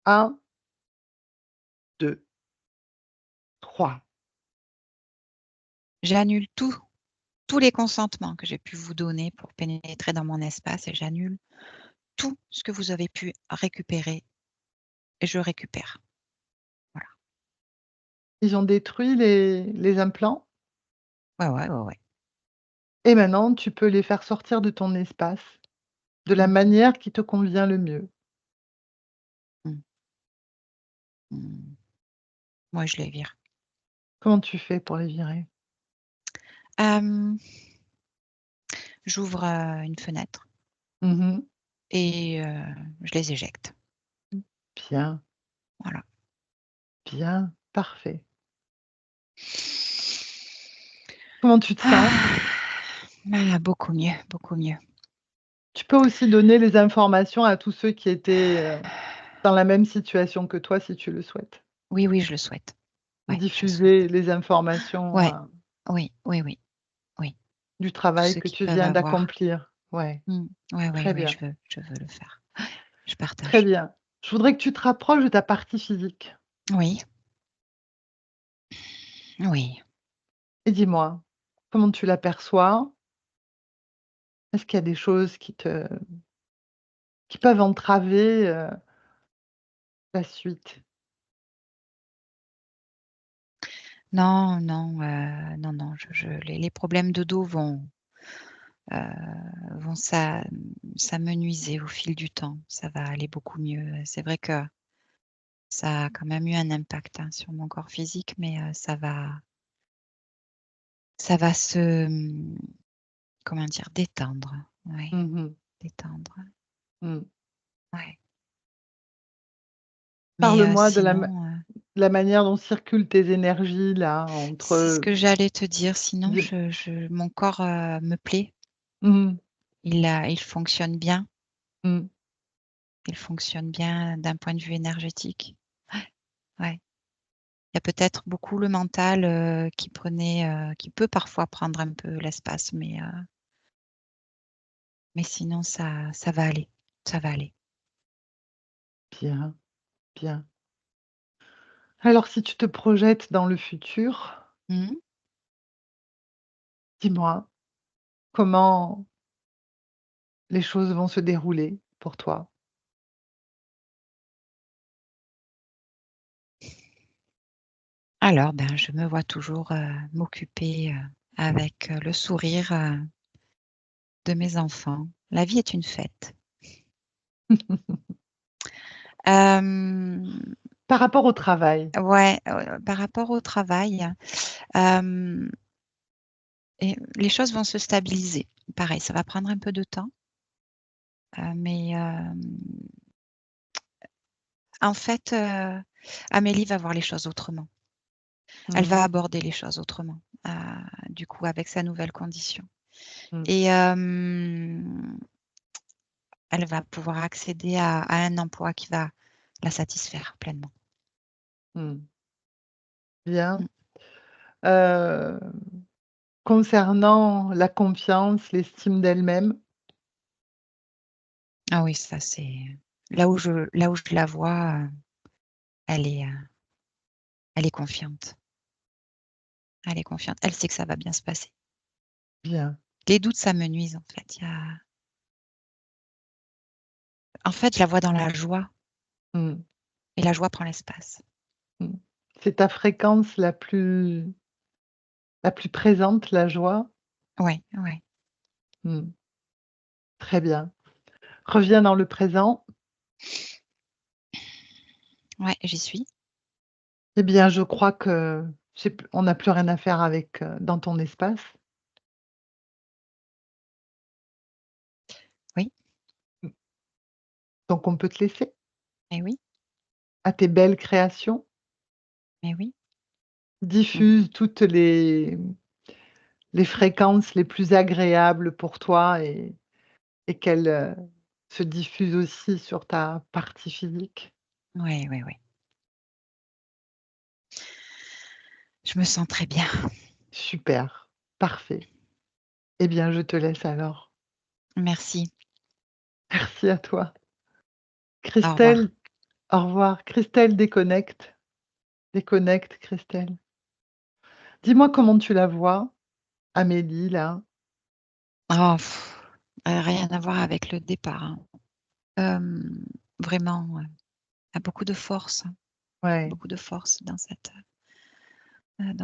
Speaker 1: 1, 2, 3.
Speaker 3: J'annule tous les consentements que j'ai pu vous donner pour pénétrer dans mon espace et j'annule tout ce que vous avez pu récupérer et je récupère. Voilà.
Speaker 1: Ils ont détruit les implants
Speaker 3: Ouais, ouais, ouais, ouais.
Speaker 1: et maintenant tu peux les faire sortir de ton espace de la
Speaker 3: Mmh.
Speaker 1: manière qui te convient le mieux.
Speaker 3: Mmh. Mmh. Moi, je les vire.
Speaker 1: Comment tu fais pour les virer?
Speaker 3: Hem, J'ouvre, une fenêtre
Speaker 1: Mmh.
Speaker 3: et je les éjecte.
Speaker 1: Bien,
Speaker 3: Voilà.
Speaker 1: bien, parfait. Comment tu te sens?
Speaker 3: Ah! Ah, beaucoup mieux, beaucoup mieux.
Speaker 1: Tu peux aussi donner les informations à tous ceux qui étaient, dans la même situation que toi si tu le souhaites.
Speaker 3: Oui, oui, je le souhaite. Ouais, je le
Speaker 1: Diffuser
Speaker 3: souhaite.
Speaker 1: les informations,
Speaker 3: Ouais, oui, oui, oui, oui.
Speaker 1: du
Speaker 3: Tous
Speaker 1: travail
Speaker 3: ceux
Speaker 1: que
Speaker 3: qui
Speaker 1: tu
Speaker 3: peuvent
Speaker 1: viens
Speaker 3: avoir.
Speaker 1: d'accomplir. Ouais,
Speaker 3: Ouais, ouais,
Speaker 1: très
Speaker 3: ouais,
Speaker 1: bien,
Speaker 3: je veux le faire. Je
Speaker 1: très
Speaker 3: partage.
Speaker 1: bien. Je voudrais que tu te rapproches de ta partie physique
Speaker 3: Oui, oui.
Speaker 1: et dis-moi, comment tu l'aperçois? Est-ce qu'il y a des choses qui peuvent entraver, la suite?
Speaker 3: Non, non, non, non, je les problèmes de dos vont s'amenuiser au fil du temps. Ça va aller beaucoup mieux. C'est vrai que ça a quand même eu un impact, hein, sur mon corps physique, mais ça va comment dire? Détendre. Oui,
Speaker 1: Mmh.
Speaker 3: détendre.
Speaker 1: Mmh.
Speaker 3: Ouais. Mais
Speaker 1: Parle-moi de
Speaker 3: sinon,
Speaker 1: la manière dont circulent tes énergies là
Speaker 3: c'est ce
Speaker 1: entre
Speaker 3: que j'allais te dire. Sinon,
Speaker 1: dis
Speaker 3: mon corps, me plaît.
Speaker 1: mmh,
Speaker 3: Il fonctionne bien.
Speaker 1: mmh,
Speaker 3: Il fonctionne bien d'un point de vue énergétique. Ouais. Il y a peut-être beaucoup le mental, qui peut parfois prendre un peu l'espace, mais sinon ça va aller, ça va aller.
Speaker 1: bien, bien. Alors si tu te projettes dans le futur,
Speaker 3: Mmh.
Speaker 1: dis-moi comment les choses vont se dérouler pour toi?
Speaker 3: Alors, ben, je me vois toujours, m'occuper, avec, le sourire, de mes enfants. La vie est une fête. Hem,
Speaker 1: Par rapport au travail.
Speaker 3: ouais, par rapport au travail, hem et les choses vont se stabiliser. Pareil, ça va prendre un peu de temps, mais en fait, Amélie va voir les choses autrement. Elle va
Speaker 1: Mmh,
Speaker 3: aborder les choses autrement, du coup, avec sa nouvelle condition
Speaker 1: mmh,
Speaker 3: et elle va pouvoir accéder à un emploi qui va la satisfaire pleinement.
Speaker 1: mmh. Bien.
Speaker 3: Mmh.
Speaker 1: Heu, concernant la confiance, l'estime d'elle-même?
Speaker 3: Ah oui, ça c'est là où je la vois, elle est, heu, elle est confiante. Elle est confiante. Elle sait que ça va bien se passer.
Speaker 1: Bien.
Speaker 3: Les doutes, ça me nuise, en fait. En fait, je la vois dans la joie
Speaker 1: Mmh,
Speaker 3: et la joie prend l'espace.
Speaker 1: mmh. C'est ta fréquence la plus présente, la joie?
Speaker 3: Ouais, ouais.
Speaker 1: Mmh, très bien. Reviens dans le présent.
Speaker 3: Ouais, j'y suis.
Speaker 1: Eh bien, je crois que on n'a plus rien à faire avec dans ton espace.
Speaker 3: Oui,
Speaker 1: Donc, on peut te laisser
Speaker 3: mais oui,
Speaker 1: à tes belles créations.
Speaker 3: mais oui. Mmh.
Speaker 1: Diffuse toutes les fréquences les plus agréables pour toi et qu'elles se diffusent aussi sur ta partie physique.
Speaker 3: Ouais, ouais, ouais. Je me sens très bien.
Speaker 1: Super, parfait. Eh bien, je te laisse alors.
Speaker 3: Merci.
Speaker 1: Merci à toi.
Speaker 3: Au revoir.
Speaker 1: Christelle, au revoir. Christelle déconnecte. Déconnecte, Christelle. Dis-moi comment tu la vois, Amélie, là?
Speaker 3: Oh, rien à voir avec le départ, hein. Vraiment, a
Speaker 1: Ouais.
Speaker 3: beaucoup de force dans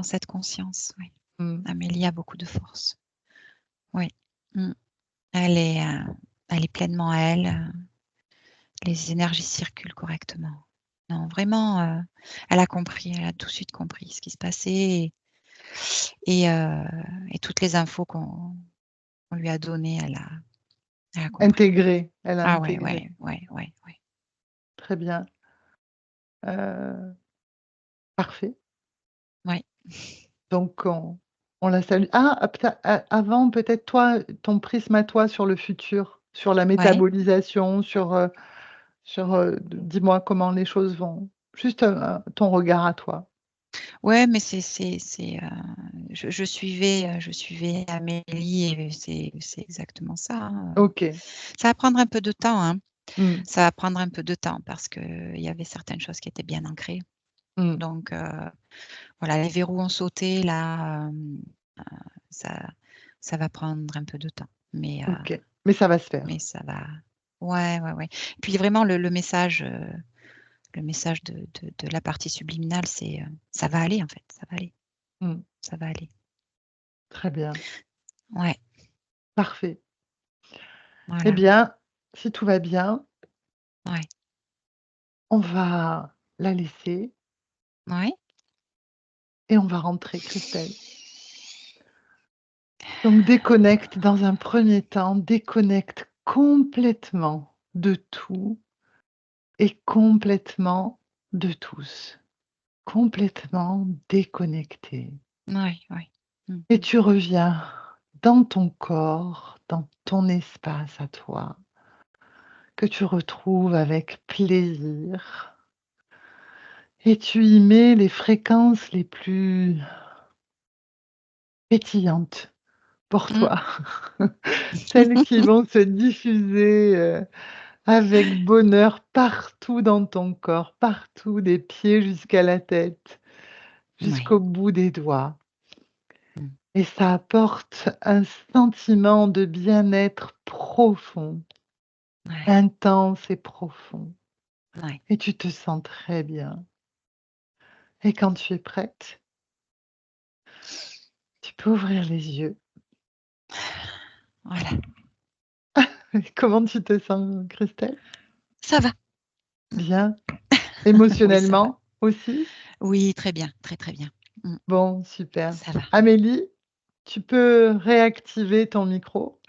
Speaker 3: cette conscience, oui.
Speaker 1: Mmh.
Speaker 3: Amélie a beaucoup de force. Oui. Mmh. Elle est, elle est pleinement elle, les énergies circulent correctement. Non, vraiment, elle a compris, elle a tout de suite compris ce qui se passait et toutes les infos qu'on lui a données, elle a compris.
Speaker 1: Intégrée, elle a
Speaker 3: Ah ouais,
Speaker 1: intégré.
Speaker 3: ouais, ouais, ouais, ouais.
Speaker 1: Très bien. Parfait.
Speaker 3: Ouais,
Speaker 1: Donc on la salue. Avant peut-être toi, ton prisme à toi sur le futur, sur la
Speaker 3: ouais.
Speaker 1: métabolisation, dis-moi comment les choses vont. Juste, ton regard à toi.
Speaker 3: Ouais, mais je suivais Amélie et c'est exactement ça, hein.
Speaker 1: OK.
Speaker 3: Ça va prendre un peu de temps, hein.
Speaker 1: Mmh.
Speaker 3: Ça va prendre un peu de temps parce qu'il y avait certaines choses qui étaient bien ancrées.
Speaker 1: Mmh.
Speaker 3: Donc voilà, les verrous ont sauté là, ça ça va prendre un peu de temps.
Speaker 1: OK. Mais ça va se faire.
Speaker 3: Mais ça va ouais, ouais, ouais. Puis vraiment le message de la partie subliminale, c'est, ça va aller en fait, ça va aller,
Speaker 1: Mmh.
Speaker 3: ça va aller.
Speaker 1: Très bien.
Speaker 3: Ouais,
Speaker 1: Parfait. Eh
Speaker 3: voilà,
Speaker 1: bien, si tout va bien,
Speaker 3: ouais.
Speaker 1: on va la laisser
Speaker 3: Ouais,
Speaker 1: et on va rentrer, Christelle. Donc déconnecte dans un premier temps, déconnecte complètement de tout et complètement de tous. Complètement déconnecté.
Speaker 3: ouais, ouais. Mmh
Speaker 1: Et
Speaker 3: mh.
Speaker 1: tu reviens dans ton corps, dans ton espace à toi, que tu retrouves avec plaisir et tu y mets les fréquences les plus pétillantes pour
Speaker 3: Mmh.
Speaker 1: toi. Celles qui vont se diffuser, avec bonheur partout dans ton corps, partout des pieds jusqu'à la tête,
Speaker 3: Ouais.
Speaker 1: jusqu'au bout des doigts
Speaker 3: Mmh.
Speaker 1: et ça apporte un sentiment de bien-être profond,
Speaker 3: Ouais,
Speaker 1: intense et profond
Speaker 3: ouais.
Speaker 1: et tu te sens très bien et quand tu es prête, tu peux ouvrir les yeux.
Speaker 3: Voilà.
Speaker 1: Comment tu te sens, Christelle?
Speaker 3: Ça va.
Speaker 1: Bien?
Speaker 3: Oui, ça va.
Speaker 1: Émotionnellement aussi?
Speaker 3: Oui, très bien, très, très bien. Mmh.
Speaker 1: Bon, super.
Speaker 3: Ça va.
Speaker 1: Amélie, tu peux réactiver ton micro?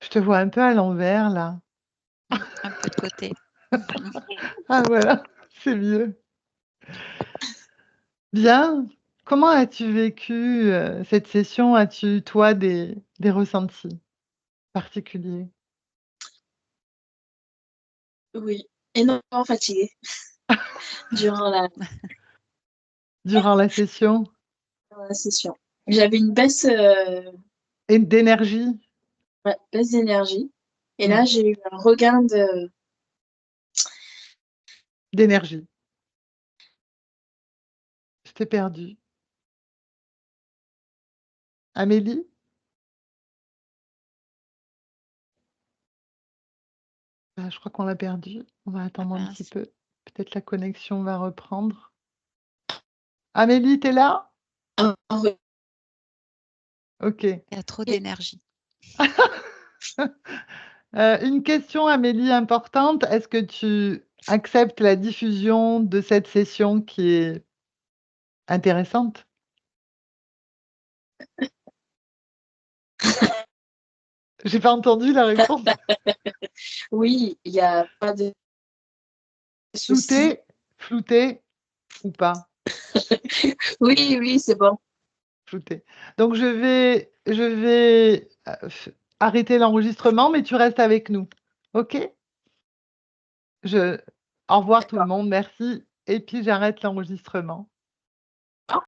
Speaker 1: Je te vois un peu à l'envers là.
Speaker 3: Un peu de côté. Mmh.
Speaker 1: Ah voilà, c'est mieux. Bien. Comment as-tu vécu, cette session? As-tu, toi, des ressentis particuliers?
Speaker 2: Oui, énormément fatiguée durant
Speaker 1: Durant la session?
Speaker 2: la session. J'avais une baisse,
Speaker 1: Et d'énergie?
Speaker 2: ouais, baisse d'énergie et
Speaker 1: Mmh,
Speaker 2: là, j'ai eu un regain de
Speaker 1: d'énergie. Je t'ai perdue. Amélie? Ah, je crois qu'on l'a perdue. On va
Speaker 3: Ah
Speaker 1: attendre un petit
Speaker 3: mince.
Speaker 1: peu. Peut-être la connexion va reprendre. Amélie, tu es là?
Speaker 2: un re
Speaker 1: OK.
Speaker 3: Il y a trop d'énergie.
Speaker 1: Une question, Amélie, importante. Est-ce que tu acceptes la diffusion de cette session qui est intéressante? J'ai pas entendu la réponse.
Speaker 2: Oui, il y a pas de souci.
Speaker 1: Flouté? Flouté ou pas?
Speaker 2: Oui, oui, c'est bon.
Speaker 1: Flouté. Donc je vais, arrêter l'enregistrement, mais tu restes avec nous. OK? Je Au revoir tout le
Speaker 2: D'accord.
Speaker 1: monde, merci et puis j'arrête l'enregistrement.